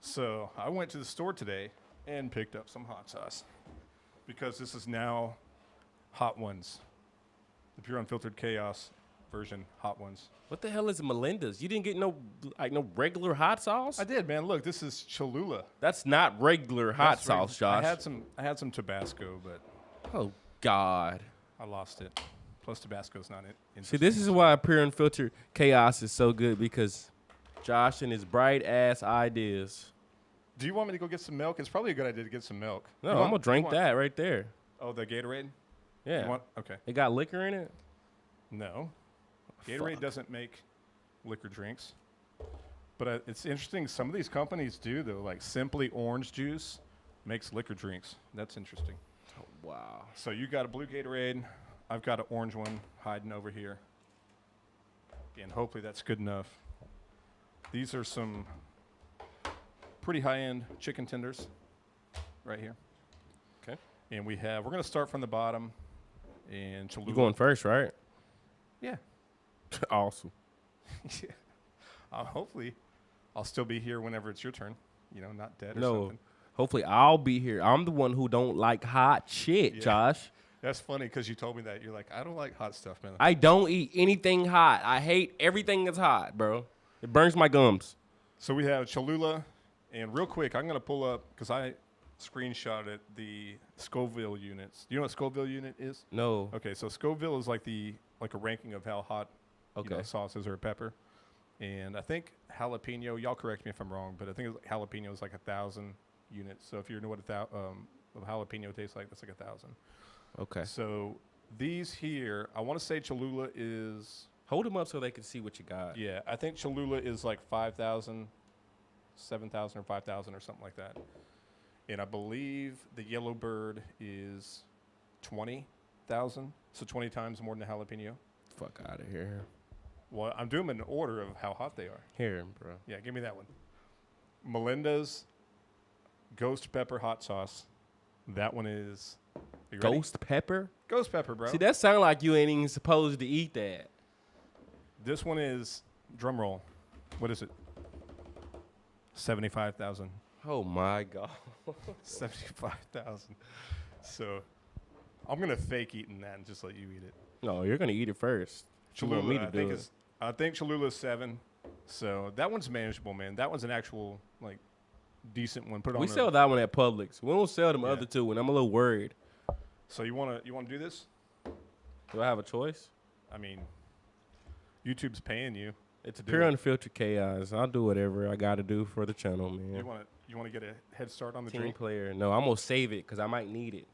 So I went to the store today and picked up some hot sauce because this is now Hot Ones, the Pure Unfiltered Chaos version Hot Ones.
What the hell is Melinda's? You didn't get no regular hot sauce?
I did, man. Look, this is Cholula.
That's not regular hot
That's
sauce,
right.
Josh.
I had some Tabasco, but
Oh, God.
I lost it. Plus Tabasco's not it.
See, this is why Pure Unfiltered Chaos is so good, because Josh and his bright-ass ideas.
Do you want me to go get some milk? It's probably a good idea to get some milk.
No,
You
I'm
want-
going to drink
you want-
that right there.
Oh, the Gatorade?
Yeah.
You want? Okay.
It got liquor in it?
No. Gatorade
Fuck.
doesn't make liquor drinks. But it's interesting. Some of these companies do, though. Like Simply Orange Juice makes liquor drinks. That's interesting.
Oh, wow.
So you got a blue Gatorade. I've got an orange one hiding over here. And hopefully that's good enough. These are some pretty high-end chicken tenders right here.
Okay.
And we're going to start from the bottom. And Cholula.
You going first, right?
Yeah.
Awesome.
Yeah. Hopefully, I'll still be here whenever it's your turn. You know, not dead or
No.
something.
Hopefully I'll be here. I'm the one who don't like hot shit,
Yeah.
Josh.
That's funny because you told me that. You're like, I don't like hot stuff, man.
I don't eat anything hot. I hate everything that's hot, bro. It burns my gums.
So we have Cholula, and real quick, I'm going to pull up, because I screenshotted the Scoville units. Do you know what Scoville unit is?
No.
Okay, so Scoville is like a ranking of how hot
Okay.
sauces or a pepper. And I think jalapeno, y'all correct me if I'm wrong, but I think jalapeno is like 1,000 units. So if you know what a jalapeno tastes like, that's like 1,000.
Okay.
So these here, I want to say Cholula is,
Hold them up so they can see what you got.
yeah, I think Cholula is like 5,000, 7,000 or 5,000 or something like that. And I believe the Yellow Bird is 20,000, so 20 times more than the jalapeno.
Fuck out of here.
Well, I'm doing them in order of how hot they are.
Here, bro.
Yeah, give me that one. Melinda's Ghost Pepper Hot Sauce. That one is, you ready?
Ghost pepper?
Ghost pepper, bro.
See, that sound like you ain't even supposed to eat that.
This one is, drum roll, what is it? 75,000.
Oh, my God.
75,000. So I'm going to fake eating that and just let you eat it.
No, you're going to eat it first. You want me
Cholula,
to
I
do
think,
it.
I think Cholula's 7. So that one's manageable, man. That one's an actual, like, decent one. Put it on
We
there.
sell that one at Publix. We don't sell them
Yeah.
other two, and I'm a little worried.
So you want to do this?
Do I have a choice?
I mean, YouTube's paying you.
It's
do
pure
it.
unfiltered chaos. I'll do whatever I got to do for the channel, man.
You want to get a head start on the
Team
drink?
player. No, I'm going to save it because I might need it.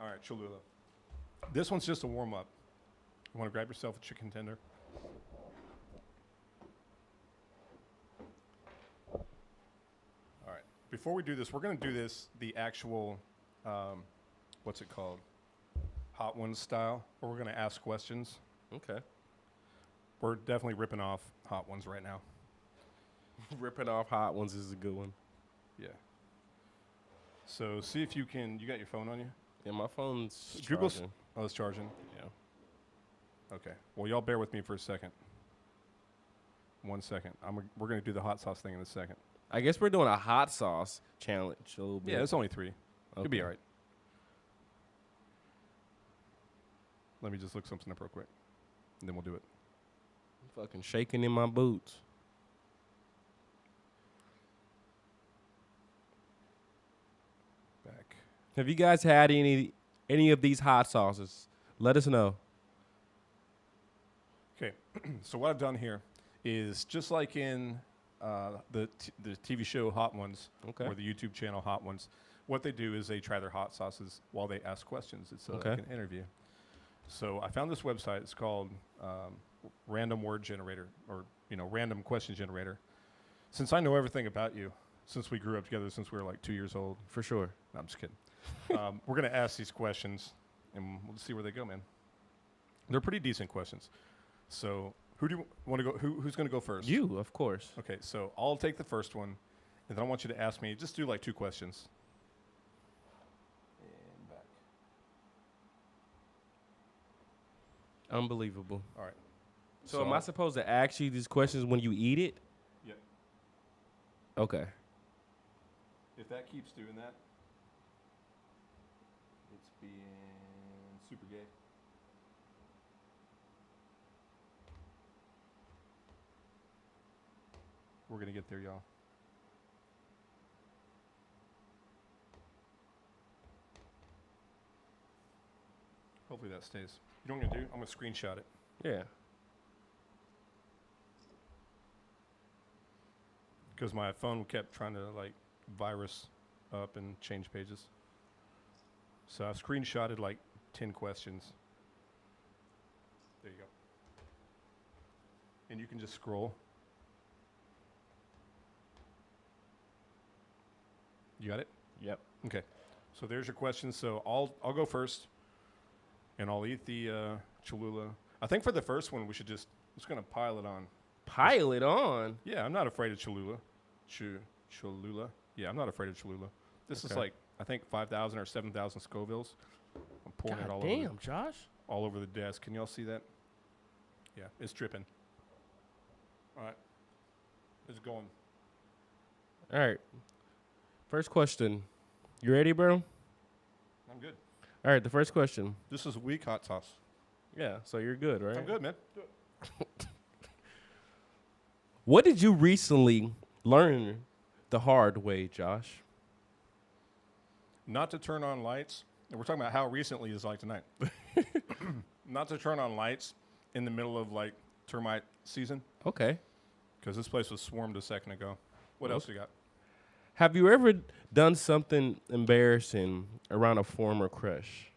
All right, Cholula. This one's just a warm-up. You want to grab yourself a chicken tender? All right. Before we do this, we're going to do this the actual, what's it called? Hot Ones style, where we're going to ask questions.
Okay.
We're definitely ripping off Hot Ones right now.
Ripping off hot ones is a good one.
Yeah. So see if you can, you got your phone on you?
Yeah, my phone's
Google's,
charging.
oh, it's charging.
Yeah.
Okay. Well, y'all bear with me for a second. 1 second. We're going to do the hot sauce thing in a second.
I guess we're doing a hot sauce challenge a little bit.
Yeah, it's only 3. You'll be all right. Let me just look something up real quick, and then we'll do it.
I'm fucking shaking in my boots.
Back.
Have you guys had any of these hot sauces? Let us know.
Okay. So what I've done here is just like in the TV show Hot Ones,
Okay.
or the YouTube channel Hot Ones, what they do is they try their hot sauces while they ask questions. It's
Okay.
like an interview. So I found this website. It's called Random Word Generator, or Random Question Generator. Since I know everything about you, since we grew up together, since we were like 2 years old.
For sure.
No, I'm just kidding. We're going to ask these questions, and we'll see where they go, man. They're pretty decent questions. So who do you want to go? Who's going to go first?
You, of course.
Okay, so I'll take the first one, and then I want you to ask me. Just do like 2 questions. And back.
Unbelievable.
All right.
So am I supposed to ask you these questions when you eat it?
Yep.
Okay.
If that keeps doing that, it's being super gay. We're going to get there, y'all. Hopefully that stays. You know what I'm going to do? I'm going to screenshot it.
Yeah.
Because my phone kept trying to, like, virus up and change pages. So I screenshotted, like, 10 questions. There you go. And you can just scroll. You got it?
Yep.
Okay. So there's your questions. So I'll go first, and I'll eat the Cholula. I think for the first one, we should just going to pile it on.
Pile it on.
Yeah, I'm not afraid of Cholula. Cholula. Yeah, I'm not afraid of Cholula. This is
Okay.
like, I think 5,000 or 7,000 Scovilles. I'm pouring it
God
all
damn, Josh.
all over the desk. Can y'all see that? Yeah, it's dripping. All right. It's going.
All right. First question. You ready, bro?
I'm good.
All right, the first question.
This is weak hot sauce.
Yeah, so you're good, right?
I'm good, man.
What did you recently learn the hard way, Josh?
Not to turn on lights. And we're talking about how recently is like tonight. Not to turn on lights in the middle of like termite season,
Okay.
because this place was swarmed a second ago. What else you got?
Have you ever done something embarrassing around a former crush?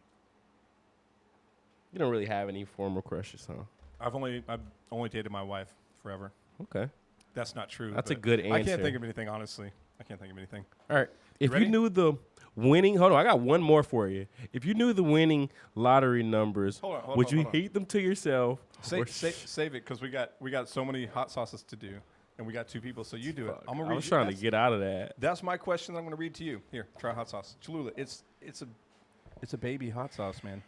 You don't really have any former crushes, huh?
I've only dated my wife forever.
Okay.
That's not true.
That's a
but
good
I can't
answer.
think of anything, honestly. I can't think of anything.
All right. If
ready?
you knew the winning, hold on, I got one more for you. If you knew the winning lottery numbers,
Hold on,
would you
hold on.
heat them to yourself? or
Save it, because we got so many hot sauces to do, and we got 2 people. So you do
Fuck,
it. I'm gonna
I
read
was
you-
trying to
that's-
get out of that.
That's my question that I'm going to read to you. Here, try hot sauce. Cholula. It's a It's a baby hot sauce, man.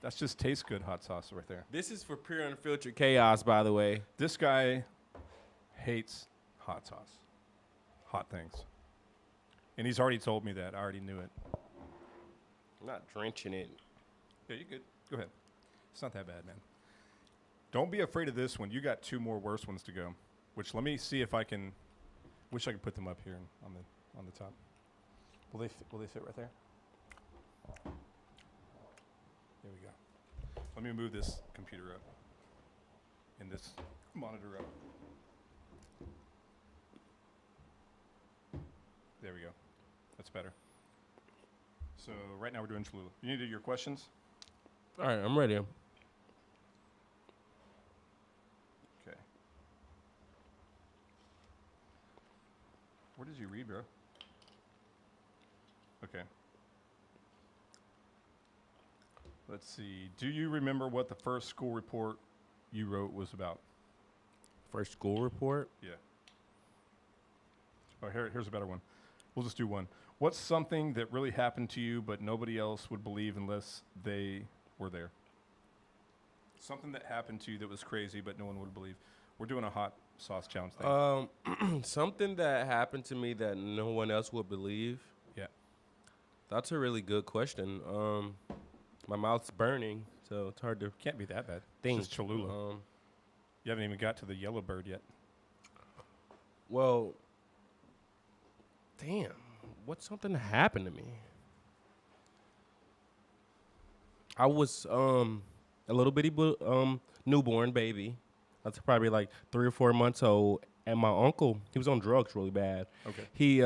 That's just tastes good hot sauce right there.
This is for pure unfiltered chaos, by the way.
This guy hates hot sauce, hot things. And he's already told me that. I already knew it.
I'm not drenching it.
Yeah, you good. Go ahead. It's not that bad, man. Don't be afraid of this one. You got 2 more worse ones to go. Which let me see if I can. Wish I could put them up here on the top. Will they fit right there? There we go. Let me move this computer up and this monitor up. There we go. That's better. So right now we're doing Cholula. You need to do your questions?
All right, I'm ready.
Okay. Where did you read, bro? Okay. Let's see. Do you remember what the first school report you wrote was about?
First school report?
Yeah. Oh, here's a better one. We'll just do one. What's something that really happened to you but nobody else would believe unless they were there? Something that happened to you that was crazy but no one would believe. We're doing a hot sauce challenge thing.
Something that happened to me that no one else would believe.
Yeah.
That's a really good question. My mouth's burning, so it's hard to
Can't be that bad.
think.
It's just Cholula. You haven't even got to the yellow bird yet.
Well, damn, what's something that happened to me? I was a little bitty newborn baby. That's probably like 3 or 4 months old, and my uncle, he was on drugs really bad.
Okay.
He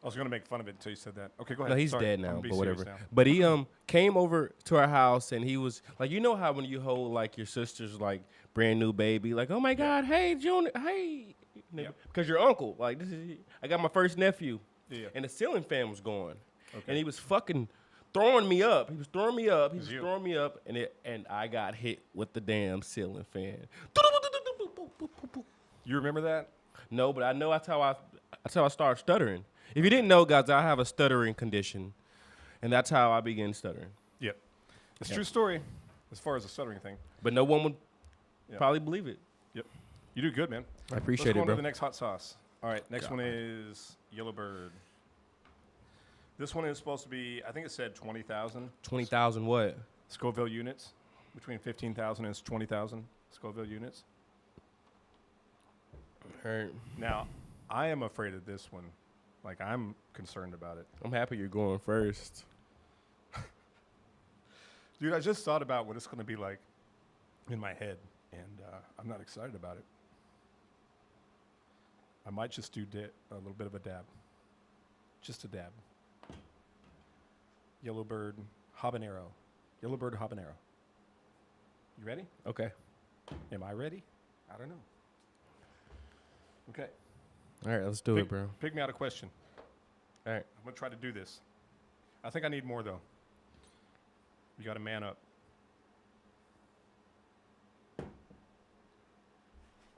I was going to make fun of it until you said that. Okay, go ahead.
No, he's
Sorry.
dead
I'm
now,
gonna be
but
serious
whatever.
now.
But he came over to our house, and he was like, you know how when you hold like your sister's like brand new baby, like, oh my God, hey Junior, hey,
Yeah.
because your uncle, like this is, I got my first nephew,
Yeah.
and the ceiling fan was going,
Okay.
and he was fucking throwing me up. He was throwing me up. He was
you.
throwing me up, and I got hit with the damn ceiling fan.
You remember that?
No, but I know that's how I started stuttering. If you didn't know, guys, I have a stuttering condition, and that's how I began stuttering.
Yep. It's a
Yeah.
true story as far as the stuttering thing.
But no one would
Yeah.
probably believe it.
Yep. You do good, man.
I appreciate
Let's go
it,
on
bro.
to the next hot sauce. All right, next
God.
one is Yellow Bird. This one is supposed to be, I think it said 20,000
20,000 what?
Scoville units. Between 15,000 and 20,000 Scoville units.
Hurt.
Now, I am afraid of this one. Like, I'm concerned about it.
I'm happy you're going first.
Dude, I just thought about what it's going to be like in my head, and I'm not excited about it. I might just do a little bit of a dab. Just a dab. Yellow Bird habanero. Yellow Bird habanero. You ready?
Okay.
Am I ready? I don't know. Okay.
All right, let's do it, bro.
Pick me out a question.
All right.
I'm going to try to do this. I think I need more, though. You got to man up.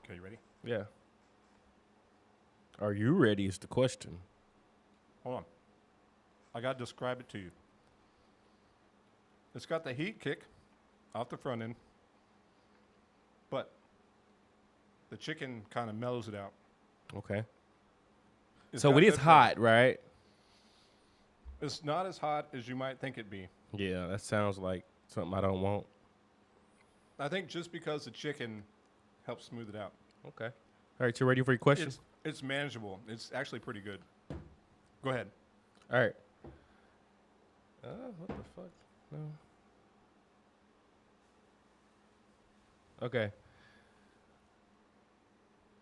Okay, you ready?
Yeah. Are you ready is the question.
Hold on. I got to describe it to you. It's got the heat kick off the front end, but the chicken kind of mellows it out.
Okay.
It's
So
got
it is
that-
hot, right?
It's not as hot as you might think it'd be.
Yeah, that sounds like something I don't want.
I think just because the chicken helps smooth it out.
Okay. All right, you ready for your question?
It's manageable. It's actually pretty good. Go ahead.
All right. What the fuck? No. Okay.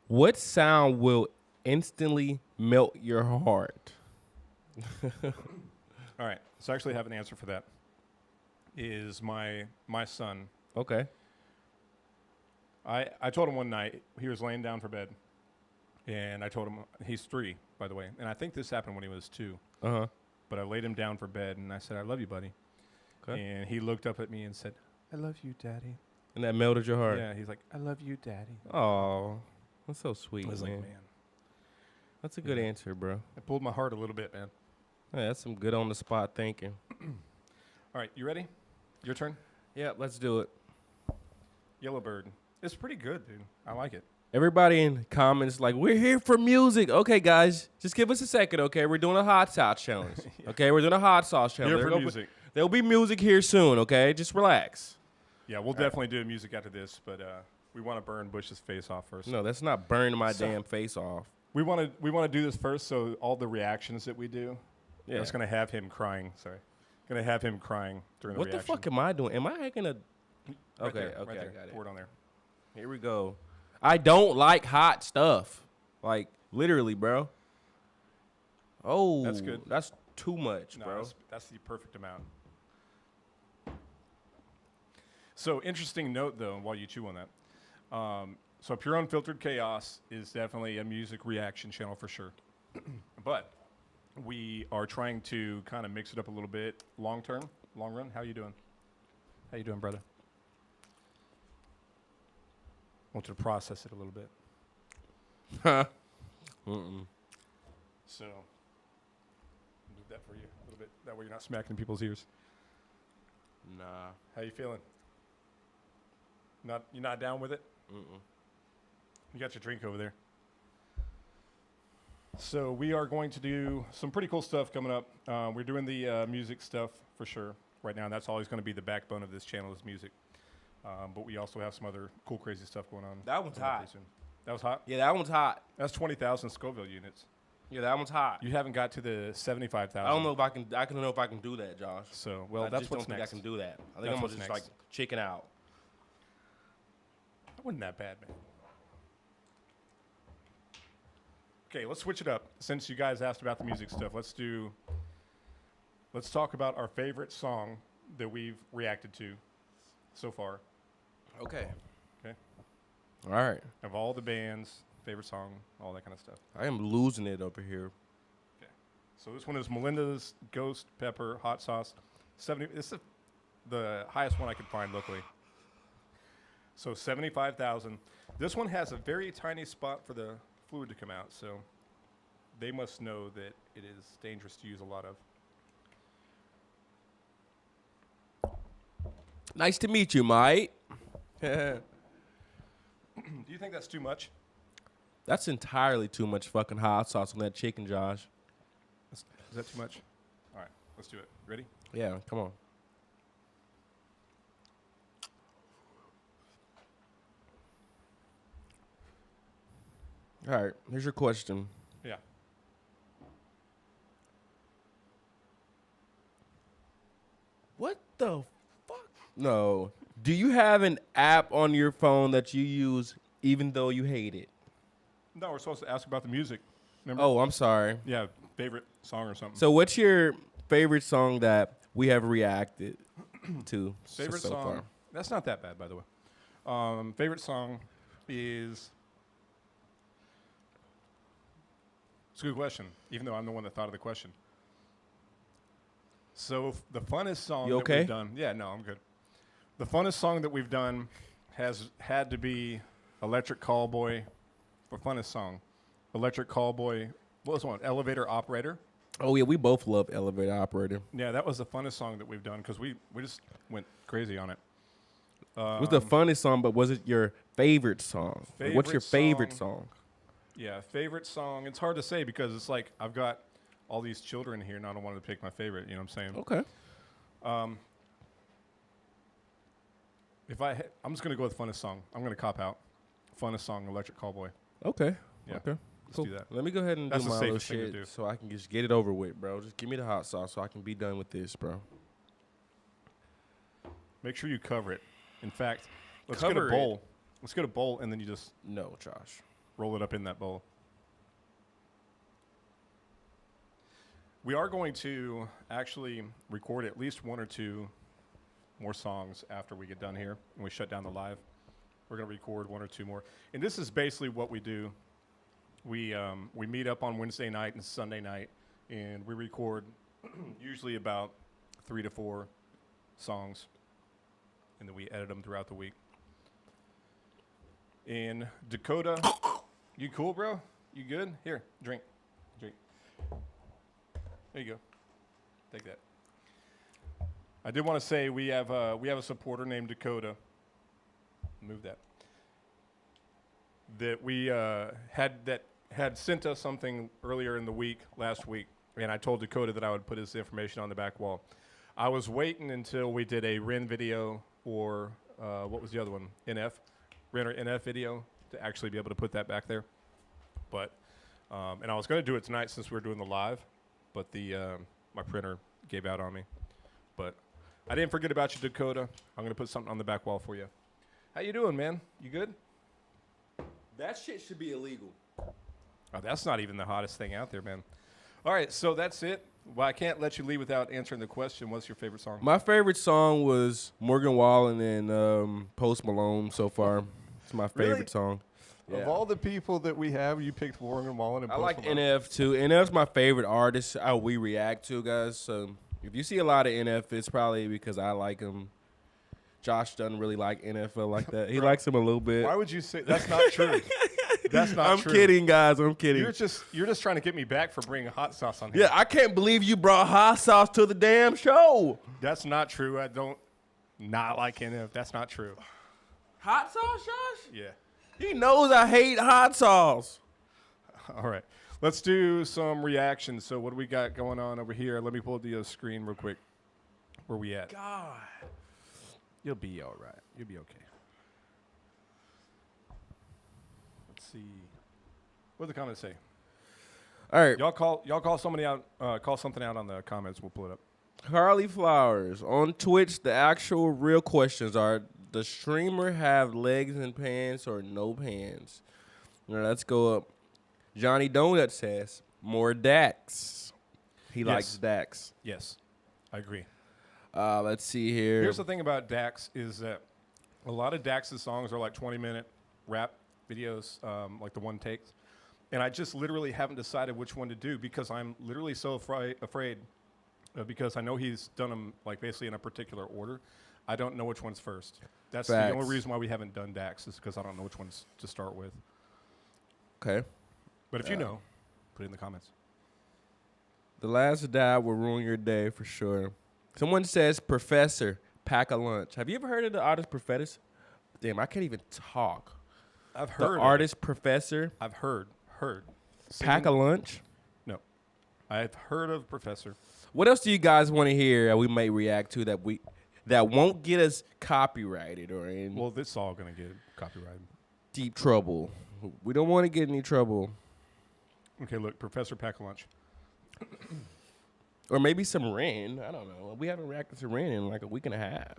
What sound will instantly melt your heart?
All right. So I actually have an answer for that. Is my son.
Okay.
I told him one night, he was laying down for bed, and I told him, he's 3, by the way, and I think this happened when he was 2,
Uh-huh.
but I laid him down for bed, and I said, I love you, buddy.
Okay.
And he looked up at me and said, I love you, Daddy.
And that melted your heart?
Yeah, he's like, I love you, Daddy.
Oh, that's so sweet,
I was
man.
like, man.
That's a good
Yeah.
answer, bro.
It pulled my heart a little bit, man.
Yeah, that's some good on the spot thinking.
All right, you ready? Your turn.
Yeah, let's do it.
Yellowbird. It's pretty good, dude. I like it.
Everybody in comments like, we're here for music. Okay, guys, just give us a second, okay? We're doing a hot sauce challenge. Okay, we're doing a hot sauce challenge.
Here for music.
There'll be music here soon, okay? Just relax.
Yeah, we'll definitely do music after this, but we want to burn Bush's face off first.
No, that's not burning my damn face off.
We want to do this first, so all the reactions that we do,
Yeah.
it's going to have him crying. Sorry. Going to have him crying during the
What
reaction.
the fuck am I doing? Am I gonna...
Right
Okay,
there,
okay,
right there.
I got it.
Pour it on there.
Here we go. I don't like hot stuff. Like, literally, bro. Oh.
That's good.
That's too much,
No,
bro.
that's the perfect amount. So, interesting note, though, while you chew on that. So, Pure Unfiltered Chaos is definitely a music reaction channel for sure. But we are trying to kind of mix it up a little bit long run. How you doing? How you doing, brother? I want you to process it a little bit. So, move that for you a little bit. That way you're not smacking people's ears.
Nah.
How you feeling? You're not down with it? You got your drink over there. So we are going to do some pretty cool stuff coming up. We're doing the music stuff for sure right now. And that's always going to be the backbone of this channel is music. But we also have some other cool, crazy stuff going on.
That one's hot.
pretty soon. That was hot?
Yeah, that one's hot.
That's 20,000 Scoville units.
Yeah, that one's hot.
You haven't got to the 75,000.
I don't know if I can. I don't know if I can do that, Josh.
So, well,
I
that's
just
what's
don't
next.
think I can do that. I think
That's
I'm gonna
what's
just
next.
like chicken out.
That wasn't that bad, man. Okay, let's switch it up. Since you guys asked about the music stuff, let's talk about our favorite song that we've reacted to so far.
Okay.
Okay.
All right.
Of all the bands, favorite song, all that kind of stuff.
I am losing it over here.
Okay. So this one is Melinda's Ghost Pepper Hot Sauce. 70. This is the highest one I could find locally. So 75,000. This one has a very tiny spot for the fluid to come out, so they must know that it is dangerous to use a lot of.
Nice to meet you, mate.
Do you think that's too much?
That's entirely too much fucking hot sauce on that chicken, Josh.
Is that too much? All right, let's do it. Ready?
Yeah, come on. All right, here's your question.
Yeah.
What the fuck? No. Do you have an app on your phone that you use even though you hate it?
No, we're supposed to ask about the music. Remember?
Oh, I'm sorry.
Yeah, favorite song or something.
So what's your favorite song that we have reacted to
favorite
so
song.
far?
That's not that bad, by the way. Favorite song is. It's a good question, even though I'm the one that thought of the question. So the funnest song
You
that
okay?
we've done. Yeah, no, I'm good. The funnest song that we've done has had to be Electric Callboy for funnest song. Electric Callboy. What was one? Elevator Operator.
Oh yeah, we both love Elevator Operator.
Yeah, that was the funnest song that we've done because we just went crazy on it.
It was the funnest song, but was it your favorite song? Like, what's your favorite song?
Yeah, favorite song. It's hard to say because it's like I've got all these children here and I don't want to pick my favorite. You know what I'm saying?
Okay.
I'm just gonna go with funnest song. I'm gonna cop out. Funnest song, Electric Callboy.
Okay.
Yeah.
Okay.
Let's
Cool.
do that.
Let me go ahead and
That's
do
the
my little
safest thing to
shit
do.
so I can just get it over with, bro. Just give me the hot sauce so I can be done with this, bro.
Make sure you cover it. In fact, let's
Cover
get a
it?
bowl. Let's get a bowl and then you just
No, Josh.
roll it up in that bowl. We are going to actually record at least one or two more songs after we get done here and we shut down the live. We're going to record one or two more. And this is basically what we do. We meet up on Wednesday night and Sunday night, and we record usually about 3 to 4 songs, and then we edit them throughout the week. In Dakota, you cool, bro? You good? Here, drink. There you go. Take that. I did want to say we have a supporter named Dakota. Move that. That we had sent us something earlier in the week, last week, and I told Dakota that I would put his information on the back wall. I was waiting until we did a Ren video or what was the other one? NF, Ren or NF video to actually be able to put that back there. But and I was going to do it tonight since we were doing the live, but the my printer gave out on me. But I didn't forget about you, Dakota. I'm going to put something on the back wall for you. How you doing, man? You good?
That shit should be illegal.
Oh, that's not even the hottest thing out there, man. All right, so that's it. Well, I can't let you leave without answering the question. What's your favorite song?
My favorite song was Morgan Wallen and Post Malone so far. It's my favorite
Really?
song.
Of all the people that we have, you picked Morgan Wallen and
I
Post
like
Malone.
NF too. NF's my favorite artist. We react to, guys. So if you see a lot of NF, it's probably because I like him. Josh doesn't really like NFL like that. He likes him a little bit.
Why would you say that's not true? That's not true.
I'm kidding, guys. I'm kidding.
You're just trying to get me back for bringing hot sauce on here.
Yeah, I can't believe you brought hot sauce to the damn show.
That's not true. I don't not like NF. That's not true.
Hot sauce, Josh?
Yeah.
He knows I hate hot sauce.
All right. Let's do some reactions. So what do we got going on over here? Let me pull the screen real quick. Where we at?
God.
You'll be all right. You'll be okay. Let's see. What do the comments say?
All right.
Y'all call somebody out. Call something out on the comments. We'll pull it up.
Carly Flowers. On Twitch, the actual real questions are, does streamer have legs and pants or no pants? Now, let's go up. Johnny Donut says, more Dax. He likes Dax.
Yes, I agree.
Let's see here.
Here's the thing about Dax is that a lot of Dax's songs are like 20-minute rap videos, like the one takes. And I just literally haven't decided which one to do because I'm literally so afraid because I know he's done them like basically in a particular order. I don't know which one's first. That's the only reason why we haven't done Dax is because I don't know which ones to start with.
Okay.
But if you know, put it in the comments.
The last dab will ruin your day for sure. Someone says, Professor, pack a lunch. Have you ever heard of the artist Professor? Damn, I can't even talk.
I've heard
the artist Professor.
I've heard.
Pack a lunch?
No. I've heard of Professor.
What else do you guys want to hear that we may react to that won't get us copyrighted or in
Well, this is all going to get copyrighted.
deep trouble? We don't want to get in any trouble.
Okay, look, Professor Pack a Lunch.
Or maybe some Ren. I don't know. We haven't reacted to Ren in like a week and a half.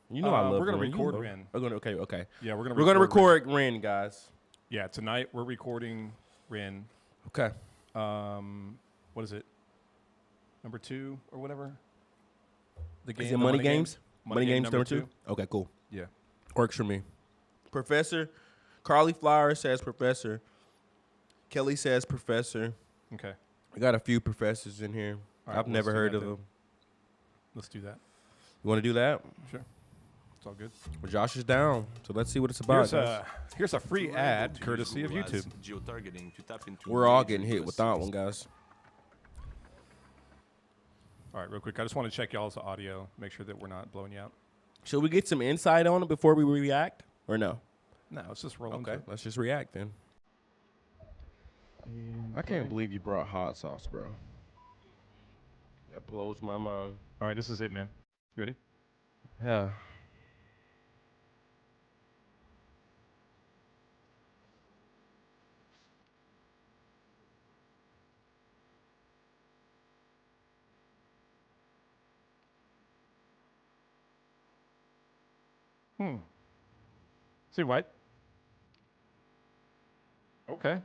You know I love
we're gonna
Ren.
record
You know.
Ren.
Okay.
Yeah, we're
We're
going
gonna
to
record Ren, guys.
Yeah, tonight we're recording Ren.
Okay.
What is it? Number 2 or whatever? The game.
Is it
the
Money Games?
Game?
Money Games number 2? Okay, cool.
Yeah.
Works for me. Professor. Carly Flowers says Professor. Kelly says Professor.
Okay.
I got a few professors in here.
All right,
I've
well,
never
let's do
heard
that
of
then.
them.
Let's do that.
You want to do that?
Sure. It's all good.
Well, Josh is down, so let's see what it's about.
Here's a free ad courtesy of YouTube.
We're all getting hit with that one, guys.
All right, real quick. I just want to check y'all's audio, make sure that we're not blowing you out.
Should we get some insight on it before we react, or no?
No, it's just rolling.
Okay, let's just react then. I can't believe you brought hot sauce, bro. That blows my mind.
All right, this is it, man. You ready?
Yeah.
See what? Okay.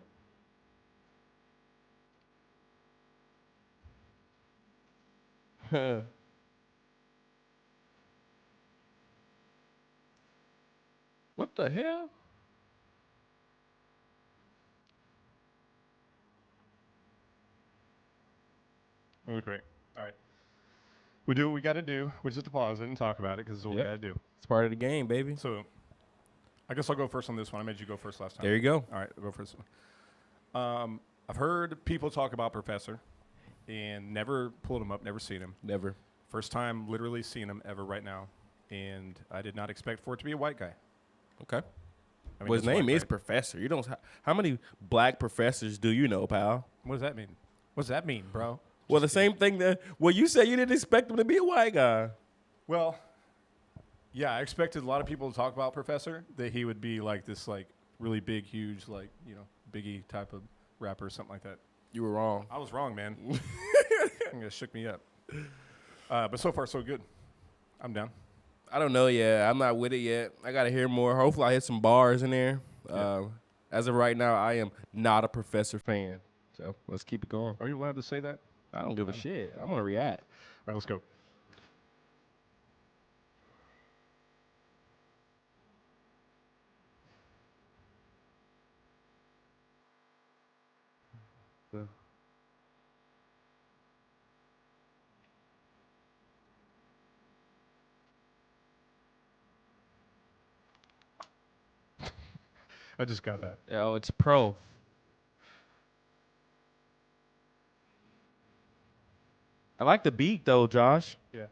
What the hell?
Really great. All right. We do what we got to do. We just have to pause it and talk about it because it's what we got to do.
It's part of the game, baby.
So I guess I'll go first on this one. I made you go first last time.
There you go.
All right, I'll go first. I've heard people talk about Professor. and never pulled him up, never seen him.
Never.
First time literally seeing him ever right now. And I did not expect for it to be a white guy.
Okay.
I mean,
Well, his
that's
name
white,
is
right?
Professor. You don't. How many black professors do you know, pal?
What does that mean? What does that mean, bro?
Well, the
Just kidding.
same thing that. Well, you said you didn't expect him to be a white guy.
Well, yeah, I expected a lot of people to talk about Professor, that he would be like this, like, really big, huge, like, you know, Biggie type of rapper or something like that.
You were wrong.
I was wrong, man. It shook me up. But so far, so good. I'm down.
I don't know yet. I'm not with it yet. I gotta hear more. Hopefully, I hit some bars in there.
Yeah.
As of right now, I am not a Professor fan. So let's keep it going.
Are you allowed to say that?
I don't give a shit. I'm gonna react.
All right, let's go. I just got that.
Oh, it's pro. I like the beat though, Josh.
Yeah.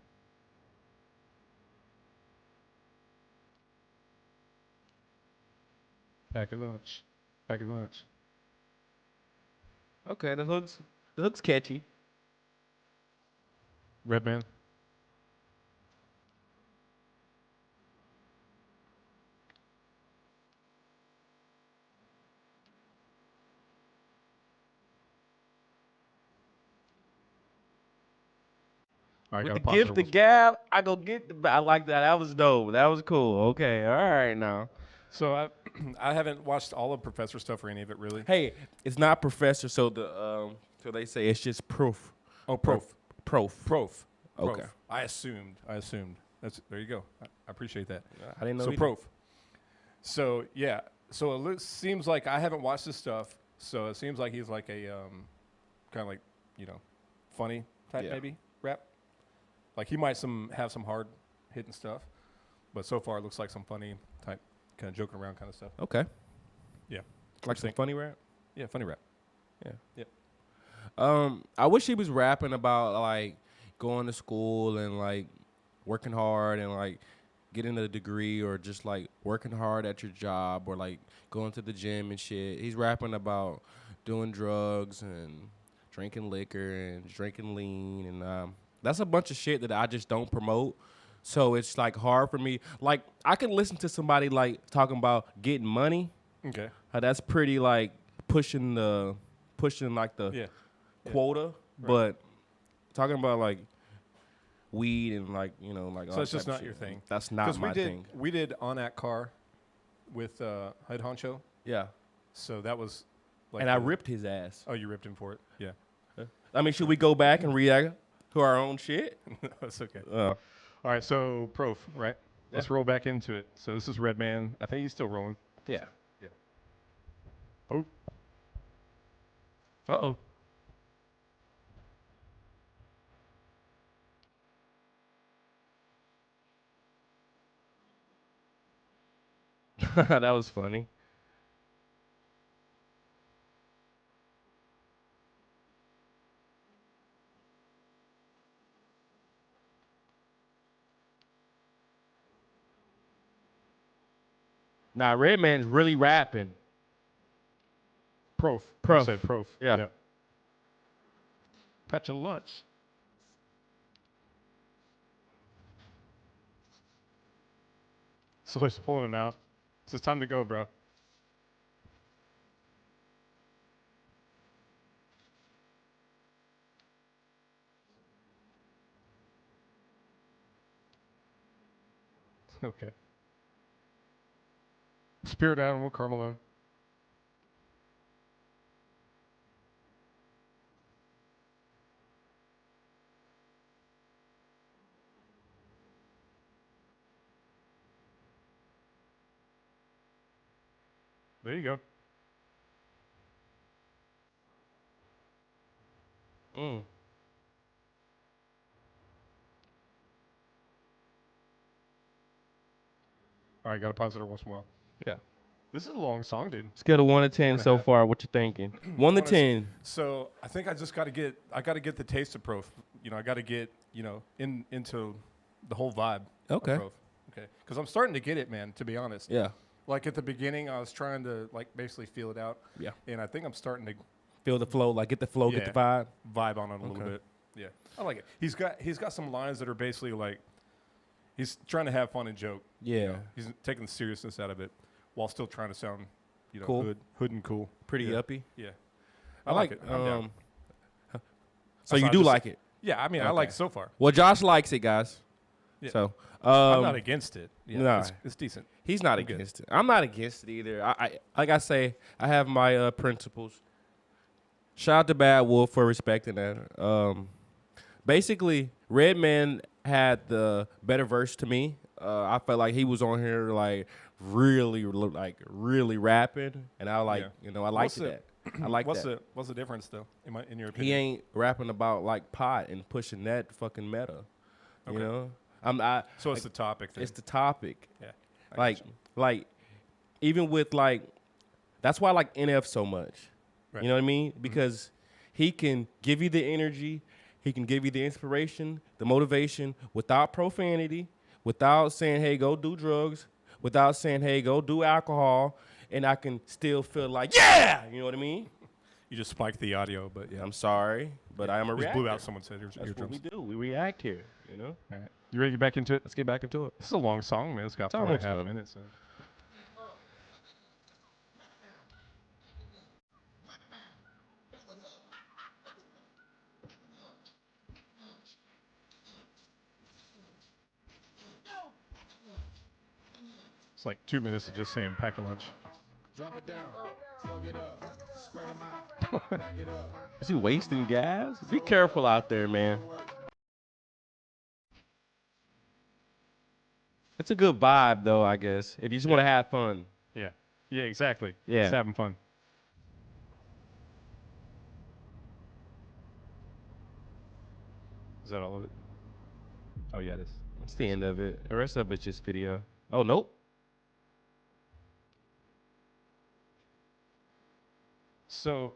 Pack of lunch. Pack of lunch.
Okay, the hook's catchy.
Redman. All right,
With
got
the
a positive.
gift the gab, I go get the. I like that. That was dope. That was cool. Okay, all right now.
So I haven't watched all of Professor stuff or any of it really.
Hey, it's not Professor, so so they say it's just proof.
Oh, Prof.
Prof.
Okay.
Okay. I
I assumed. There you go. I apprecied that.
didn't know.
So
either.
Prof. So yeah. So seems like I haven't watched this stuff. So it seems like he's like a kind of like, you know, funny type
Yeah.
maybe rap. Like he might have some hard hitting stuff, but so far it looks like some funny type kind of joking around kind of stuff.
Okay.
Yeah.
Like some funny rap.
Yeah, funny rap.
Yeah.
Yep.
I wish he was rapping about like going to school and like working hard and like getting a degree or just like working hard at your job or like going to the gym and shit. He's rapping about doing drugs and drinking liquor and drinking lean and that's a bunch of shit that I just don't promote. So it's like hard for me. Like I can listen to somebody like talking about getting money.
Okay.
That's pretty like pushing like the
Yeah.
quota, but talking about like weed and like like all
So it's
that
just
type
not
of
your
shit,
thing.
That's not my thing.
We did On That Car with Head Honcho.
Yeah,
So that was like.
and I ripped his ass.
Oh, you ripped him for it? Yeah.
I mean, should we go back and react to our own shit?
That's okay.
Uh,
All right, so Prof, right? Let's roll back into it. So this is Redman. I think he's still rolling.
yeah.
Oh. Uh-oh.
That was funny. Nah, Redman's really rapping.
Prof.
Prof.
I said Prof.
Yeah.
Patch of lunch. So he's pulling it out. So it's time to go, bro. Okay. Spirit animal, Carmelo. There you go.
Mm.
All right, got to pause it once more.
Yeah.
This is a long song, dude.
Scale of 1 to 10 so far. What you thinking? 1 to 10.
So I think I just got to get the taste of Proof. You know, I got to get into the whole vibe.
Okay.
Of Proof. Okay. Because I'm starting to get it, man. To be honest.
Yeah.
Like at the beginning, I was trying to like basically feel it out.
Yeah.
And I think I'm starting to
Feel the flow, like get the flow, get the vibe.
Vibe on it a little bit. Yeah. I like it. He's got some lines that are basically like he's trying to have fun and joke.
Yeah.
You know? He's taking the seriousness out of it while still trying to sound,
cool.
hood and cool.
Pretty uppy.
Yeah.
I like it.
I'm down.
So you do like it?
Yeah, I mean, I like it so far.
Well, Josh likes it, guys.
Yeah.
So
I'm not against it. Yeah,
nah.
it's decent.
He's not against it. I'm not against it either. I like I say, I have my principles. Shout out to Bad Wolf for respecting that. Basically, Redman had the better verse to me. I felt like he was on here like really rapping, and I like I liked that. I like that.
What's the difference though? In your opinion?
He ain't rapping about like pot and pushing that fucking meta.
Okay.
You know,
So it's the topic thing.
It's the topic.
Yeah.
Like even with like, that's why I like NF so much.
Right.
You know what I mean? Because he can give you the energy, he can give you the inspiration, the motivation without profanity, without saying, hey, go do drugs, without saying, hey, go do alcohol, and I can still feel like, yeah! You know what I mean?
You just spiked the audio, but yeah.
I'm sorry, but I am a
just
reactor.
blew out someone's head.
That's what we do. We react here, you know?
All right. You ready to get back into it?
Let's get back into it.
This is a long song, man. It's got 4.5 minutes. So. It's like 2 minutes of just saying pack a lunch.
Drop it down, plug it up, spread 'em out, back it up.
Is he wasting gas? Be careful out there, man. It's a good vibe, though, I guess, if you just want to have fun.
Yeah. Yeah, exactly.
Yeah.
Just having fun. Is that all of it? Oh, yeah, it is.
That's the end of it. The rest of it's just video. Oh, nope.
So,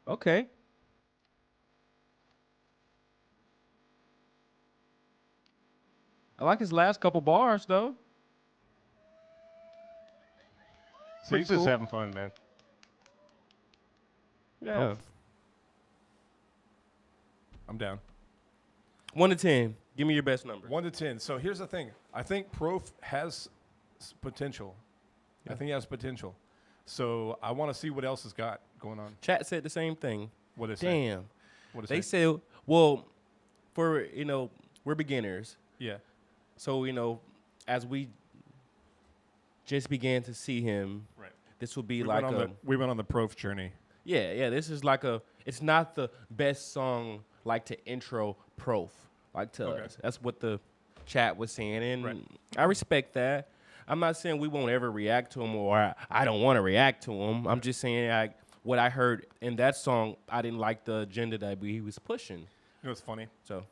Okay. I like his last couple bars, though.
so he's just having fun, man.
Yeah.
I'm down.
1 to 10. Give me your best number.
1 to 10. So here's the thing. I think Proof has potential. I think he has potential. So I want to see what else has got going on.
Chat said the same thing.
What is it?
Damn.
What is
They
it?
said, well, for, we're beginners.
Yeah.
So, as we just began to see him,
Right.
this will be
We
like
we went on the Proof journey.
yeah, this is like it's not the best song like to intro Proof, like to
Okay.
us. That's what the chat was saying, and
Right.
I respect that. I'm not saying we won't ever react to him or I don't want to react to him. I'm just saying like what I heard in that song, I didn't like the agenda that he was pushing.
You know what's funny?
So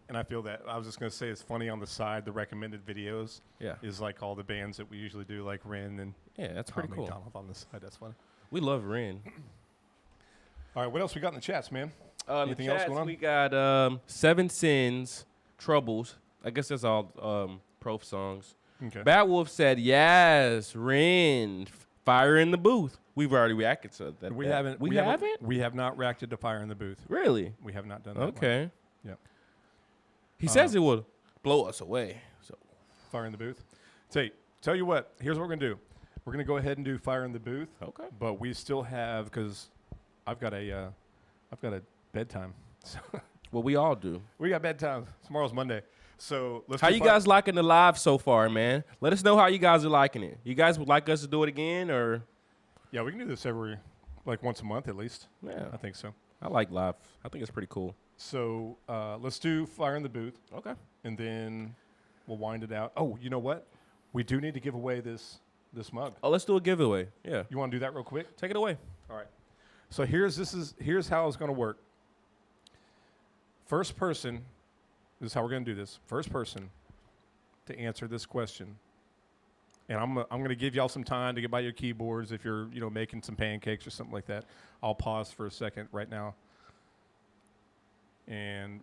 And I feel that. I was just going to say it's funny on the side, the recommended videos
yeah,
is like all the bands that we usually do, like Ren and
yeah, that's
Tom
pretty cool.
McDonald on the side. That's funny.
We love Ren.
All right, what else we got in the chats, man?
In
Anything
the
else
chats,
going on?
we got 7 Sins, Troubles. I guess that's all Proof songs.
Okay.
Bad Wolf said, yes, Ren, fire in the booth. We've already reacted to that.
We haven't.
We haven't?
We have not reacted to Fire in the Booth.
Really?
We have not done that. one.
Okay.
Yeah.
He says it will blow us away. So
Fire in the Booth. Tell you what. Here's what we're gonna do. We're gonna go ahead and do Fire in the Booth.
okay.
But we still have because I've got a bedtime. So
Well, we all do.
we got bedtime. Tomorrow's Monday. So let's.
How
do
you
Fire-
guys liking the live so far, man? Let us know how you guys are liking it. You guys would like us to do it again, or
Yeah, we can do this once a month at least.
yeah?
I think so.
I like live. I think it's pretty cool.
So let's do Fire in the Booth,
Okay.
and then we'll wind it out. Oh, you know what? We do need to give away this mug.
Oh, let's do a giveaway. Yeah.
You want to do that real quick?
Take it away.
All right. So here's how it's going to work. First person, this is how we're going to do this. First person to answer this question And I'm going to give y'all some time to get by your keyboards if you're, making some pancakes or something like that. I'll pause for a second right now. And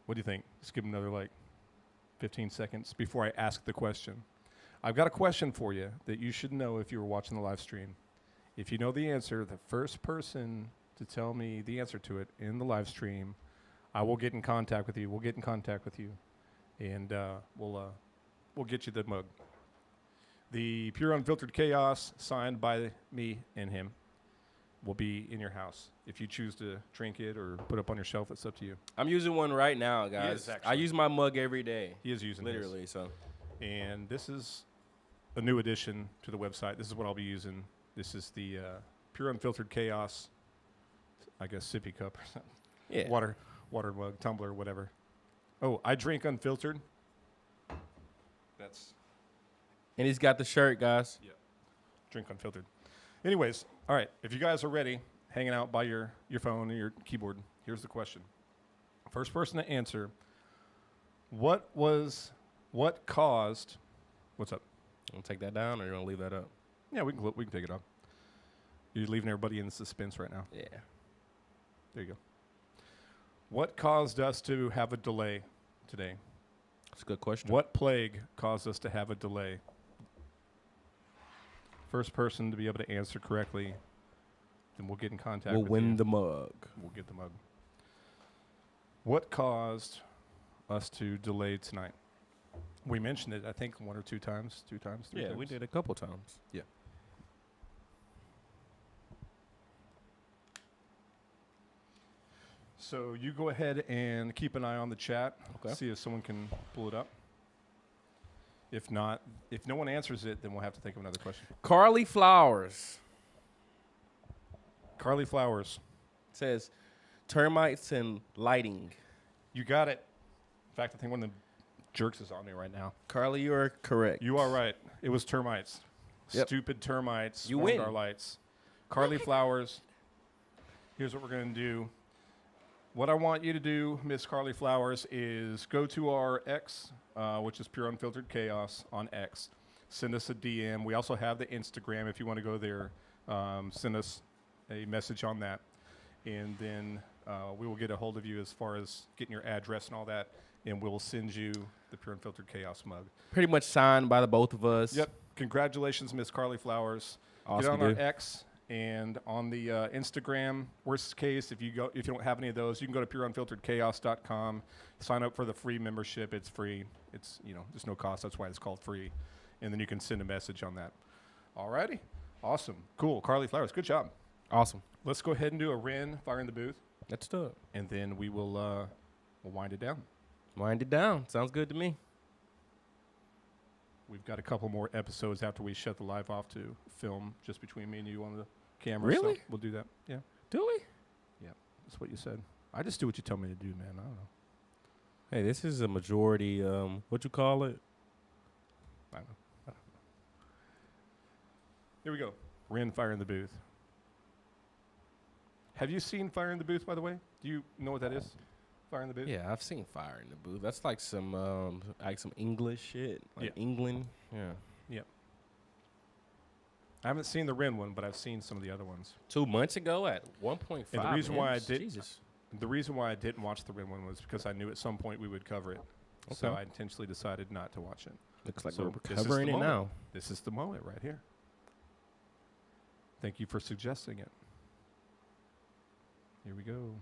what do you think? Let's give them another 15 seconds before I ask the question. I've got a question for you that you should know if you were watching the live stream. If you know the answer, the first person to tell me the answer to it in the live stream, I will get in contact with you. We'll get in contact with you, and we'll get you the mug. The Pure Unfiltered Chaos, signed by me and him, will be in your house. If you choose to drink it or put it up on your shelf, it's up to you.
I'm using one right now, guys.
is,
I
actually.
use my mug every day.
He is using his.
Literally, so.
And this is a new addition to the website. This is what I'll be using. This is the Pure Unfiltered Chaos, I guess, sippy cup or something.
Yeah.
Water mug, tumbler, whatever. Oh, I drink unfiltered. That's...
And he's got the shirt, guys.
Yeah. Drink unfiltered. Anyways, all right. If you guys are ready, hanging out by your phone or your keyboard, here's the question. First person to answer, what caused... What's up?
You want to take that down or you want to leave that up?
Yeah, we can take it off. You're leaving everybody in suspense right now.
Yeah.
There you go. What caused us to have a delay today?
That's a good question.
What plague caused us to have a delay? First person to be able to answer correctly, then we'll get in contact
We'll
with
win
you.
the mug.
We'll get the mug. What caused us to delay tonight? We mentioned it, I think, 1 or 2 times. 2 times, 3 times.
Yeah, we did a couple times.
Yeah. So you go ahead and keep an eye on the chat.
Okay.
See if someone can pull it up. If not, if no one answers it, then we'll have to think of another question.
Carly Flowers
Carly Flowers.
says termites and lighting.
You got it. In fact, I think one of the jerks is on me right now.
Carly, you are correct.
You are right. It was termites.
Yep.
Stupid termites
You
swarmed
win.
our lights. Carly Flowers, here's what we're going to do. What I want you to do, Miss Carly Flowers, is go to our X, which is Pure Unfiltered Chaos on X. Send us a DM. We also have the Instagram. If you want to go there, send us a message on that. And then we will get a hold of you as far as getting your address and all that. And we'll send you the Pure Unfiltered Chaos mug.
Pretty much signed by the both of us.
Yep. Congratulations, Miss Carly Flowers.
Awesome,
Get on
dude.
our X and on the Instagram. Worst case, if you don't have any of those, you can go to pureunfilteredchaos.com. Sign up for the free membership. It's free. It's there's no cost. That's why it's called free. And then you can send a message on that. Alrighty. Awesome. Cool. Carly Flowers. Good job.
Awesome.
Let's go ahead and do a Ren Fire in the Booth,
Let's do it.
and then we will we'll wind it down.
Wind it down. Sounds good to me.
We've got a couple more episodes after we shut the live off to film just between me and you on the camera.
Really?
So we'll do that. Yeah.
Do we?
Yeah. That's what you said. I just do what you tell me to do, man. I don't know.
Hey, this is a majority, what you call it?
I don't know. Here we go. Ren Fire in the Booth. Have you seen Fire in the Booth, by the way? Do you know what that is? Fire in the Booth?
Yeah, I've seen Fire in the Booth. That's like some English shit. Like
Yeah.
England. Yeah.
Yep. I haven't seen the Ren one, but I've seen some of the other ones.
2 months ago at 1.5.
And the reason why I did-
Jesus.
The reason why I didn't watch the Ren one was because I knew at some point we would cover it. So
Okay.
I intentionally decided not to watch it.
Looks like
So
we're
this is
covering
the
it
moment.
now.
This is the moment right here. Thank you for suggesting it. Here we go.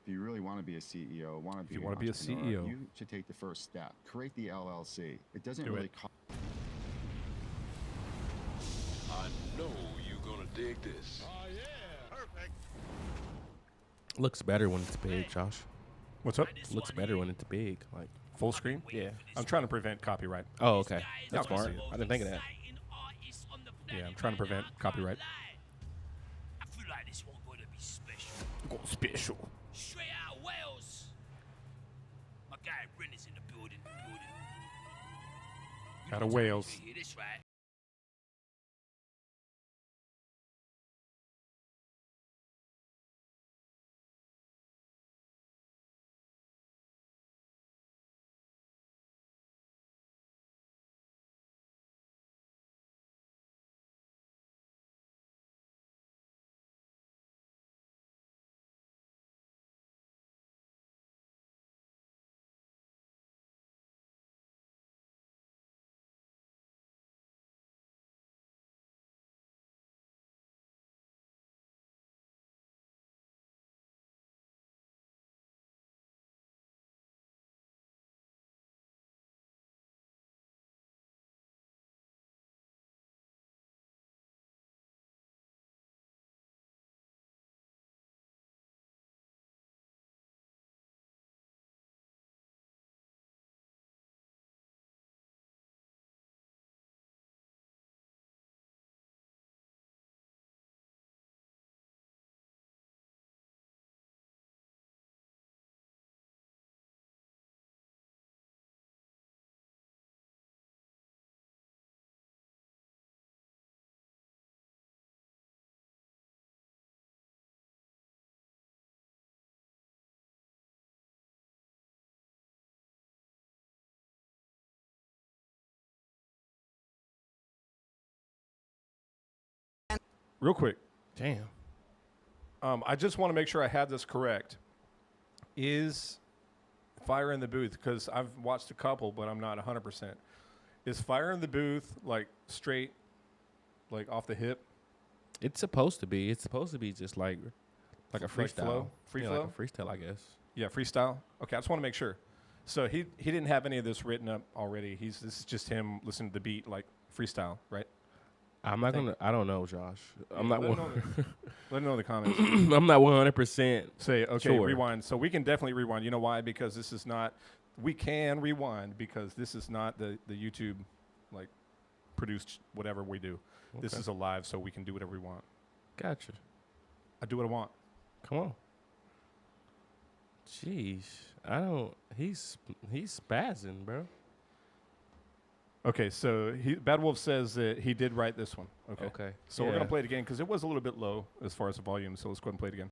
If you really want to be a CEO, want to be
you
an
wanna be a
entrepreneur,
CEO.
you should take the first step. Create the LLC. It doesn't
Do
really
it.
cost.
I know you're gonna dig this.
Looks better when it's big, Josh.
What's up?
Looks better when it's big. Like,
Full screen?
yeah.
I'm trying to prevent copyright.
Oh, okay. That's
Y'all can
smart.
see it.
I didn't think of that.
Yeah, I'm trying to prevent copyright.
I feel like this one gonna be special.
Special.
Straight out of Wales. My guy Ren is in the building.
Out of Wales.
You hear this, right?
real quick.
Damn.
I just want to make sure I have this correct. Is Fire in the Booth, because I've watched a couple, but I'm not 100%. Is Fire in the Booth like straight, like off the hip?
It's supposed to be. It's supposed to be just like a
Like
freestyle.
flow? Free flow?
Like a freestyle, I guess.
Yeah, freestyle. Okay, I just want to make sure. So he didn't have any of this written up already. This is just him listening to the beat, like freestyle, right?
I'm not gonna. I don't know, Josh. I'm not.
Let me know in the comments.
I'm not 100%.
Say, okay,
sure.
rewind. So we can definitely rewind. You know why? Because this is not, we can rewind because this is not the YouTube, like, produced whatever we do. Okay. This is a live, so we can do whatever we want.
Gotcha.
I do what I want.
Come on. Jeez. I don't, he's spazzing, bro.
Okay, so Bad Wolf says that he did write this one. Okay.
Okay.
So we're going to play it again because it was a little bit low as far as the volume, so let's go ahead and play it again.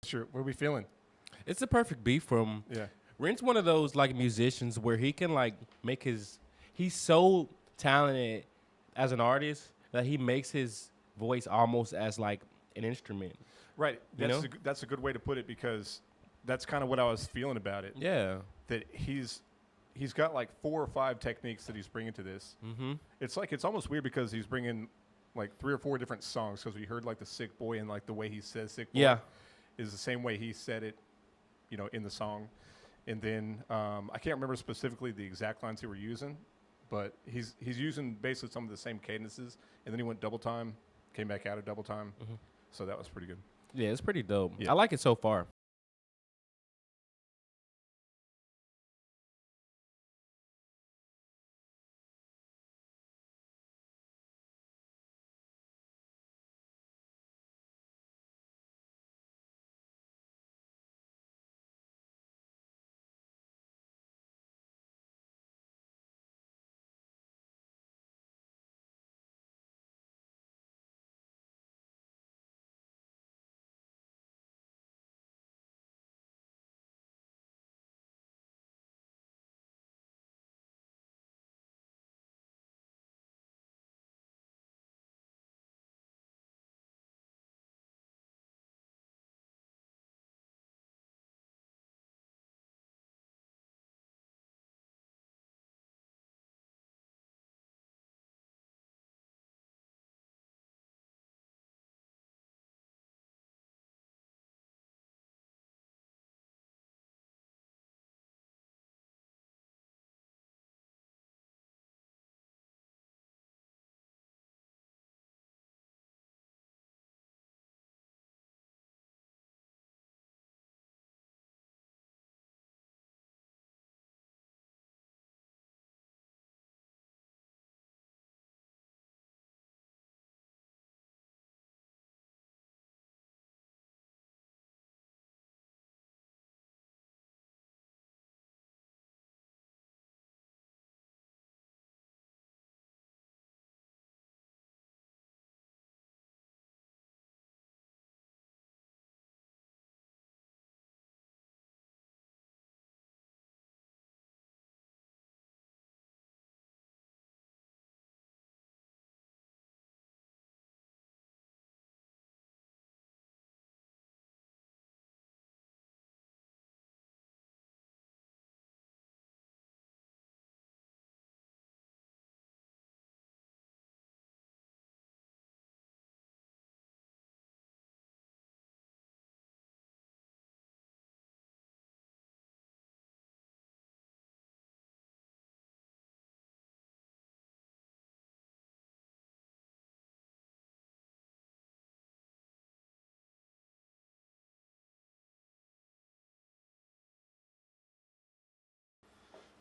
Sure. What are we feeling?
It's a perfect beat from.
Yeah.
Ren's one of those like musicians where he can like make he's so talented as an artist that he makes his voice almost as like an instrument.
Right.
You know?
That's a good way to put it because that's kind of what I was feeling about it.
Yeah.
That he's got like 4 or 5 techniques that he's bringing to this.
Mm-hmm.
It's almost weird because he's bringing like 3 or 4 different songs because we heard like the Sick Boy and like the way he says Sick Boy.
Yeah.
Is the same way he said it, in the song. And then I can't remember specifically the exact lines he were using, but he's using basically some of the same cadences. And then he went double time, came back out of double time. Mm-hmm. So that was pretty good.
Yeah, it's pretty dope.
Yeah.
I like it so far.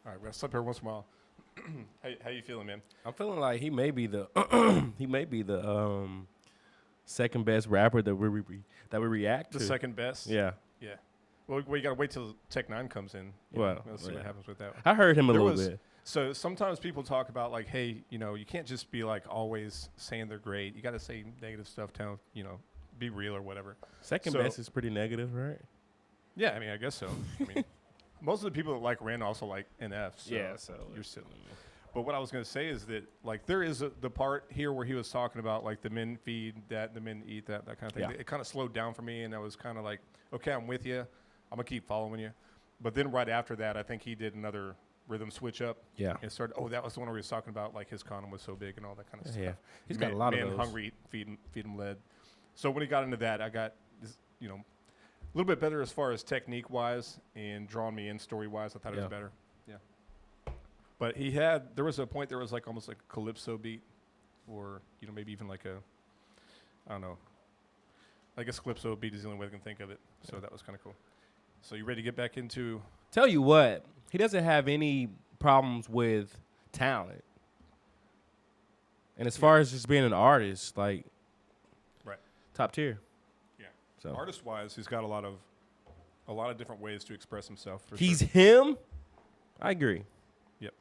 All right, we're gonna stop every once in a while. How you feeling, man?
I'm feeling like he may be the second best rapper that we react
The
to.
second best.
Yeah.
Yeah. Well, we gotta wait till Tech 9 comes in.
Well,
Let's see what
yeah.
happens with that.
I heard him a
There
little
was-
bit.
So sometimes people talk about like, hey, you know, you can't just be like always saying they're great. You got to say negative stuff. Tell you know, be real or whatever.
Second
so-
best is pretty negative, right?
Yeah, I mean, I guess so. I mean, most of the people that like Ren also like NF. So
So
you're silly. But what I was going to say is that like there is the part here where he was talking about like the men feed that, the men eat that kind of thing.
Yeah.
It kind of slowed down for me, and I was kind of like, okay, I'm with you. I'm gonna keep following you. But then right after that, I think he did another rhythm switch up.
Yeah.
And started. Oh, that was the one where he was talking about like his condom was so big and all that kind of stuff.
Yeah. He's got a lot of
man
those.
hungry, feed him lead. So when he got into that, I got this, you know, a little bit better as far as technique wise and drawing me in story wise. I thought it
Yeah.
was better. Yeah. But there was a point there was like almost like a calypso beat, or you know maybe even like a, I don't know. I guess calypso beat is the only way I can think of it. So that was kind of cool. So you ready to get back into?
Tell you what, he doesn't have any problems with talent. And as far as just being an artist, like,
Right.
top tier.
Yeah.
So
Artist wise, he's got a lot of different ways to express himself. For
he's
sure.
him. I agree.
Yep.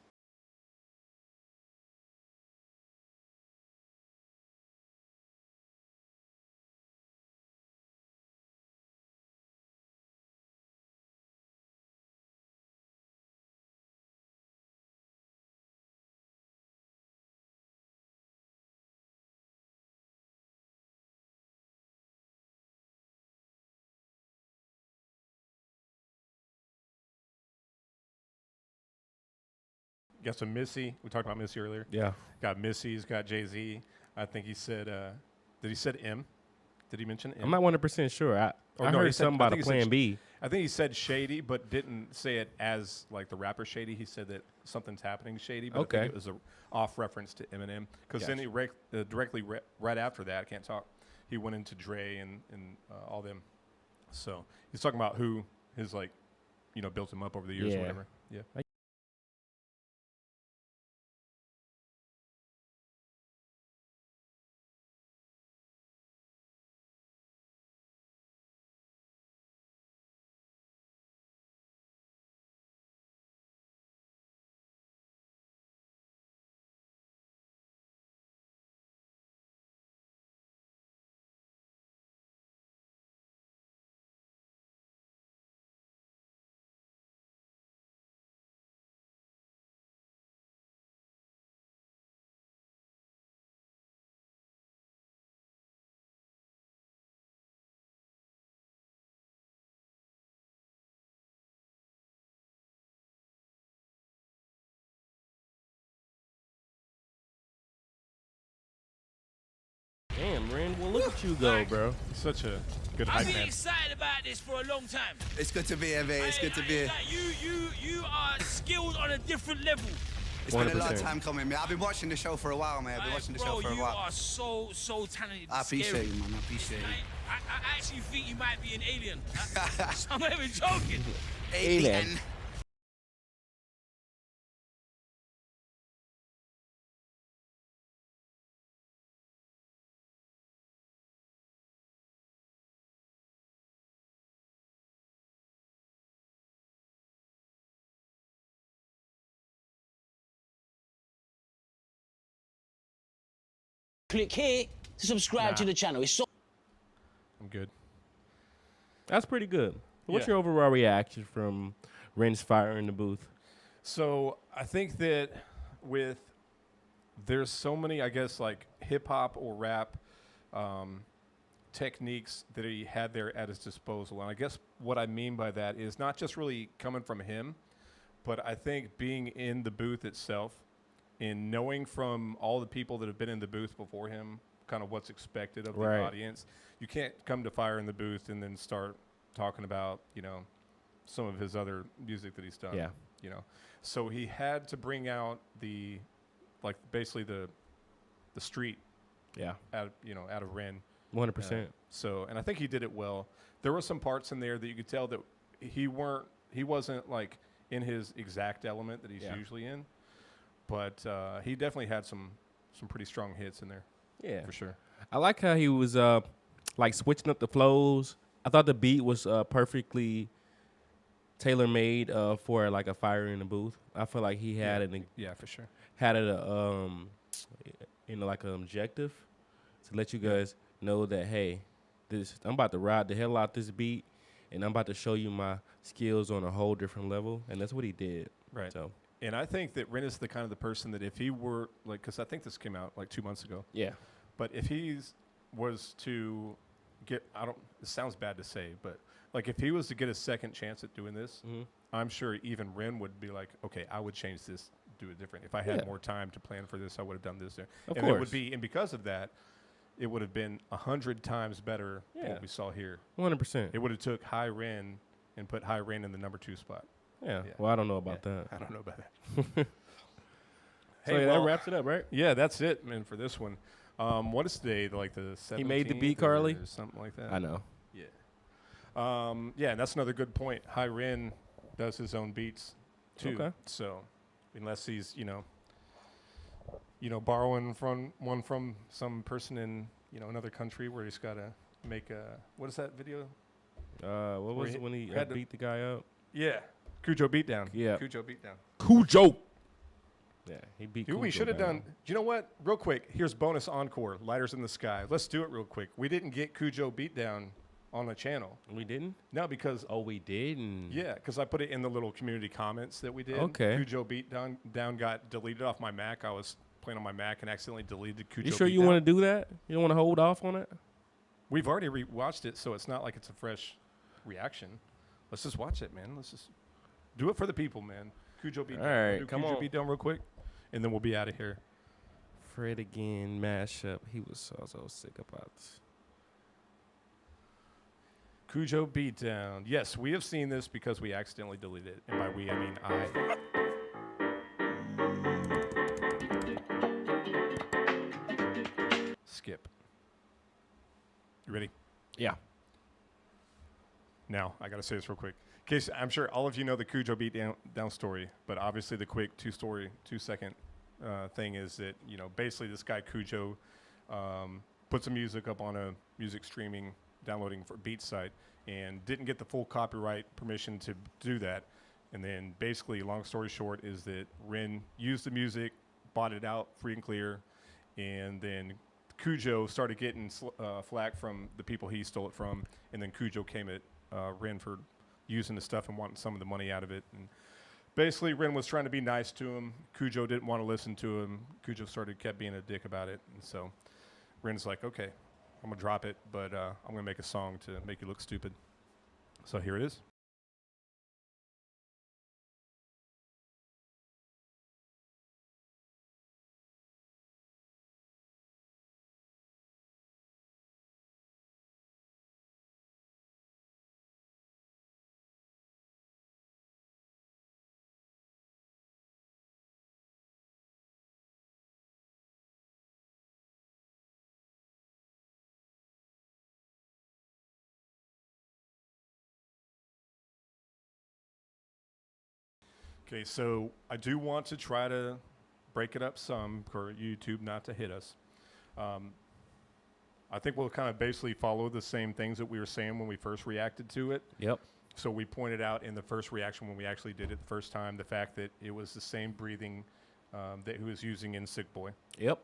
Got some Missy. We talked about Missy earlier.
Yeah.
Got Missy. He's got Jay-Z. I think he said. Did he said M? Did he mention M?
I'm not 100% sure. I
Or
I
no, he
heard
said-
something
I
about a
think he said
plan B.
I think he said Shady, but didn't say it as like the rapper Shady. He said that something's happening Shady, but I
Okay.
think it was a off reference to Eminem. Because then he directly right after that, I can't talk. He went into Dre and all them. So he's talking about who his like, you know, built him up over the years or
Yeah.
whatever. Yeah.
Damn, Ren, well, look at you go, bro.
He's such a good
I've
hype
been
man.
excited about this for a long time.
It's good to be here, mate. It's good to be here.
Like you are skilled on a different level.
It's been a long
100%.
time coming, mate. I've been watching the show for a while, mate. I've been
Like,
watching the
bro,
show for a
you
while.
are so talented.
I appreciate
scary.
you, man. I appreciate you.
Like, I actually think you might be an alien. I'm not even joking.
Alien.
Click here to subscribe to the channel. It's so
I'm good.
That's pretty good. What's
Yeah.
your overall reaction from Ren's fire in the booth?
So I think that there's so many, I guess, like hip hop or rap techniques that he had there at his disposal. And I guess what I mean by that is not just really coming from him, but I think being in the booth itself and knowing from all the people that have been in the booth before him kind of what's expected of the
Right.
audience. You can't come to Fire in the Booth and then start talking about, you know, some of his other music that he's done.
Yeah.
You know, so he had to bring out basically the street
Yeah,
out of Ren.
100%.
So, and I think he did it well. There were some parts in there that you could tell that he wasn't like in his exact element that he's usually in, but he definitely had some pretty strong hits in there.
Yeah,
for sure.
I like how he was like switching up the flows. I thought the beat was perfectly tailor made for like a fire in the booth. I feel like he had
for sure.
Had it like an objective to let you guys know that, hey, I'm about to ride the hell out this beat, and I'm about to show you my skills on a whole different level, and that's what he did.
Right.
So,
and I think that Ren is the kind of the person that if he were like, because I think this came out like 2 months ago.
yeah,
But if was to get, it sounds bad to say, but like if he was to get a second chance at doing this, I'm sure even Ren would be like, okay, I would change this, do it different. If I had more time to plan for this, I would have done this there.
Of
and
course.
it would be, and because of that, it would have been 100 times better than what we saw here.
100%.
It would have took High Ren and put High Ren in the number 2 spot.
Yeah. Well, I don't know about that.
I don't know about that.
So that wraps it up, right?
Yeah, that's it, man, for this one. What is today? Like the 17th?
He made the beat, Carly?
Or something like that.
I know.
Yeah. And that's another good point. High Ren does his own beats too.
Okay.
So unless he's, borrowing from some person in, another country where he's got to make what is that video?
What was it when he
had to
beat the guy up?
Yeah. Kujo Beatdown.
Yeah.
Kujo Beatdown.
Cujo. Yeah, he beat
Dude, we
Kujo
should have
down.
done. You know what? Real quick, here's bonus encore. Lighters in the Sky. Let's do it real quick. We didn't get Kujo Beatdown on the channel.
We didn't?
No, because
We didn't.
yeah, because I put it in the little community comments that we did.
Okay.
Kujo Beatdown got deleted off my Mac. I was playing on my Mac and accidentally deleted Kujo.
You sure
Beatdown.
you want to do that? You don't want to hold off on it?
We've already watched it, so it's not like it's a fresh reaction. Let's just watch it, man. Let's just do it for the people, man. Kujo Beatdown.
All right,
Do
come
Kujo
on.
Beatdown real quick, and then we'll be out of here.
Fred again mashup. He was so sick about this.
Kujo Beatdown. Yes, we have seen this because we accidentally deleted it. And by we, I mean I. Skip. You ready?
Yeah.
Now, I got to say this real quick. In case I'm sure all of you know the Kujo Beatdown story, but obviously the quick 2-second thing is that, basically this guy Kujo put some music up on a music streaming downloading for beat site and didn't get the full copyright permission to do that. And then basically, long story short, is that Ren used the music, bought it out free and clear, and then Kujo started getting flack from the people he stole it from, and then Kujo came at Ren for using the stuff and wanting some of the money out of it. And basically, Ren was trying to be nice to him. Kujo didn't want to listen to him. Kujo kept being a dick about it, and so Ren's like, okay, I'm gonna drop it, but I'm gonna make a song to make you look stupid. So here it is. Okay, so I do want to try to break it up some for YouTube not to hit us. I think we'll kind of basically follow the same things that we were saying when we first reacted to it.
Yep.
So we pointed out in the first reaction when we actually did it the first time, the fact that it was the same breathing that he was using in Sick Boy.
Yep.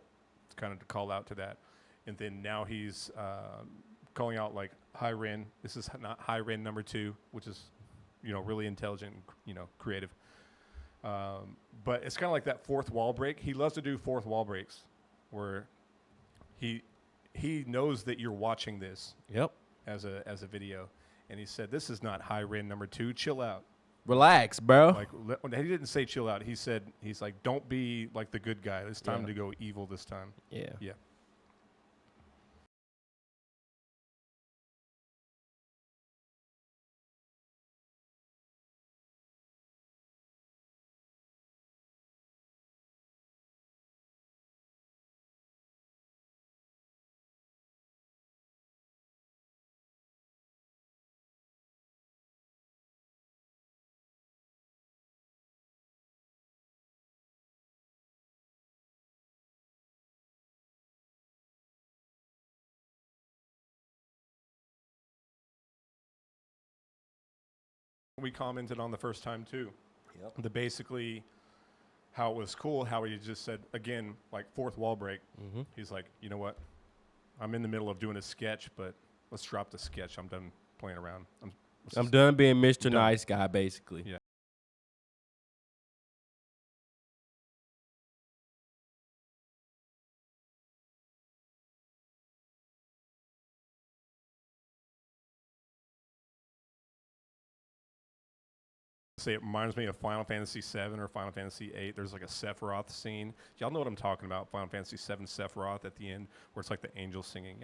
It's kind of to call out to that. And then now he's calling out like High Ren. This is not High Ren number 2, which is, really intelligent, creative. But it's kind of like that fourth wall break. He loves to do fourth wall breaks where he knows that you're watching this
Yep.
as a video. And he said, this is not High Ren number 2. Chill out.
Relax, bro.
Like he didn't say chill out. He said, he's like, don't be like the good guy. It's time to go evil this time.
Yeah.
Yeah. We commented on the first time too.
Yep.
The basically how it was cool, how he just said, again, like fourth wall break.
Mm-hmm.
He's like, you know what? I'm in the middle of doing a sketch, but let's drop the sketch. I'm done playing around.
I'm done being Mr.
Done.
Nice Guy, basically.
Yeah. Say it reminds me of Final Fantasy VII or Final Fantasy VIII. There's like a Sephiroth scene. Y'all know what I'm talking about? Final Fantasy VII Sephiroth at the end, where it's like the angel singing.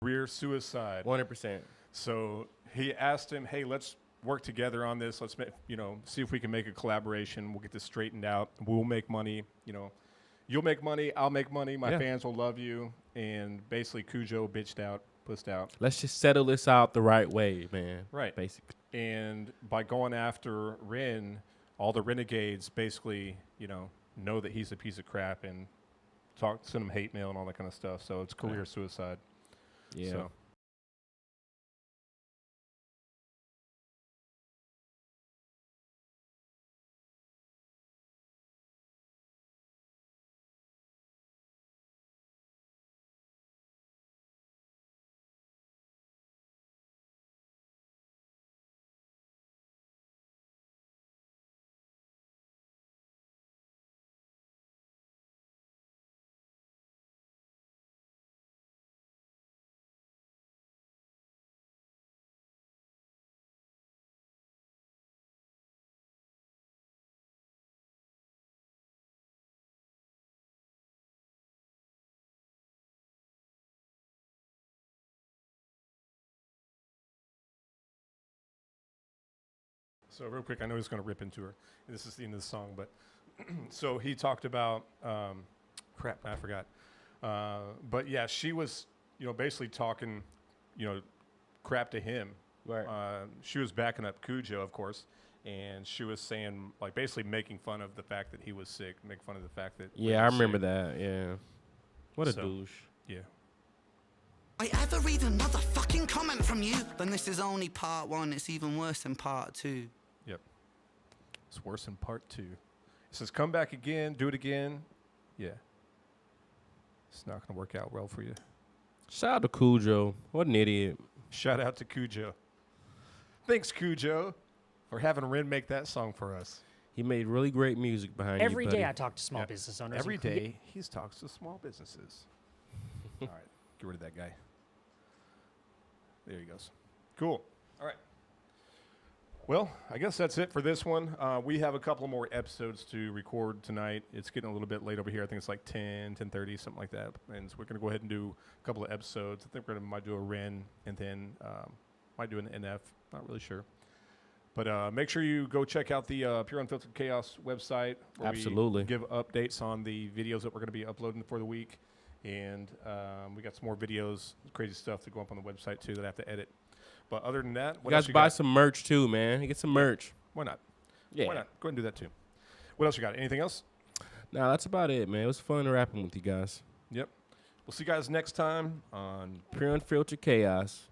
Career suicide.
100%.
So he asked him, "Hey, let's work together on this. Let's see if we can make a collaboration. We'll get this straightened out. We'll make money. You'll make money. I'll make money. My fans will love you." And basically, Kujo pussed out.
Let's just settle this out the right way, man.
Right.
Basically.
And by going after Ren, all the renegades basically, know that he's a piece of crap and send him hate mail and all that kind of stuff. So it's career suicide.
Yeah.
So. So real quick, I know he's going to rip into her. This is the end of the song, but so he talked about crap. I forgot. But yeah, she was basically talking crap to him.
Right.
She was backing up Kujo, of course, and she was saying like basically making fun of the fact that he was sick, make fun of the fact that
Yeah, I remember that. Yeah. What a douche.
Yeah.
I ever read another fucking comment from you? Then this is only part one. It's even worse than part two.
Yep. It's worse than part two. It says, come back again, do it again. Yeah. It's not going to work out well for you.
Shout out to Kujo. What an idiot.
Shout out to Kujo. Thanks, Kujo, for having Ren make that song for us.
He made really great music behind you,
Every
buddy.
day I talk to small business owners.
Every day he talks to small businesses. All right. Get rid of that guy. There he goes. Cool. All right. Well, I guess that's it for this one. We have a couple more episodes to record tonight. It's getting a little bit late over here. I think it's like 10, 10:30, something like that. And so we're going to go ahead and do a couple of episodes. I think we're going to might do a Ren and then might do an NF. Not really sure. But make sure you go check out the Pure Unfiltered Chaos website. Where
Absolutely.
We give updates on the videos that we're going to be uploading for the week. And we got some more videos, crazy stuff to go up on the website, too, that I have to edit. But other than that,
you guys buy some merch, too, man. You get some merch.
Why not?
Yeah.
Why not? Go ahead and do that, too. What else you got? Anything else?
Nah, that's about it, man. It was fun rapping with you guys.
Yep. We'll see you guys next time on
Pure Unfiltered Chaos.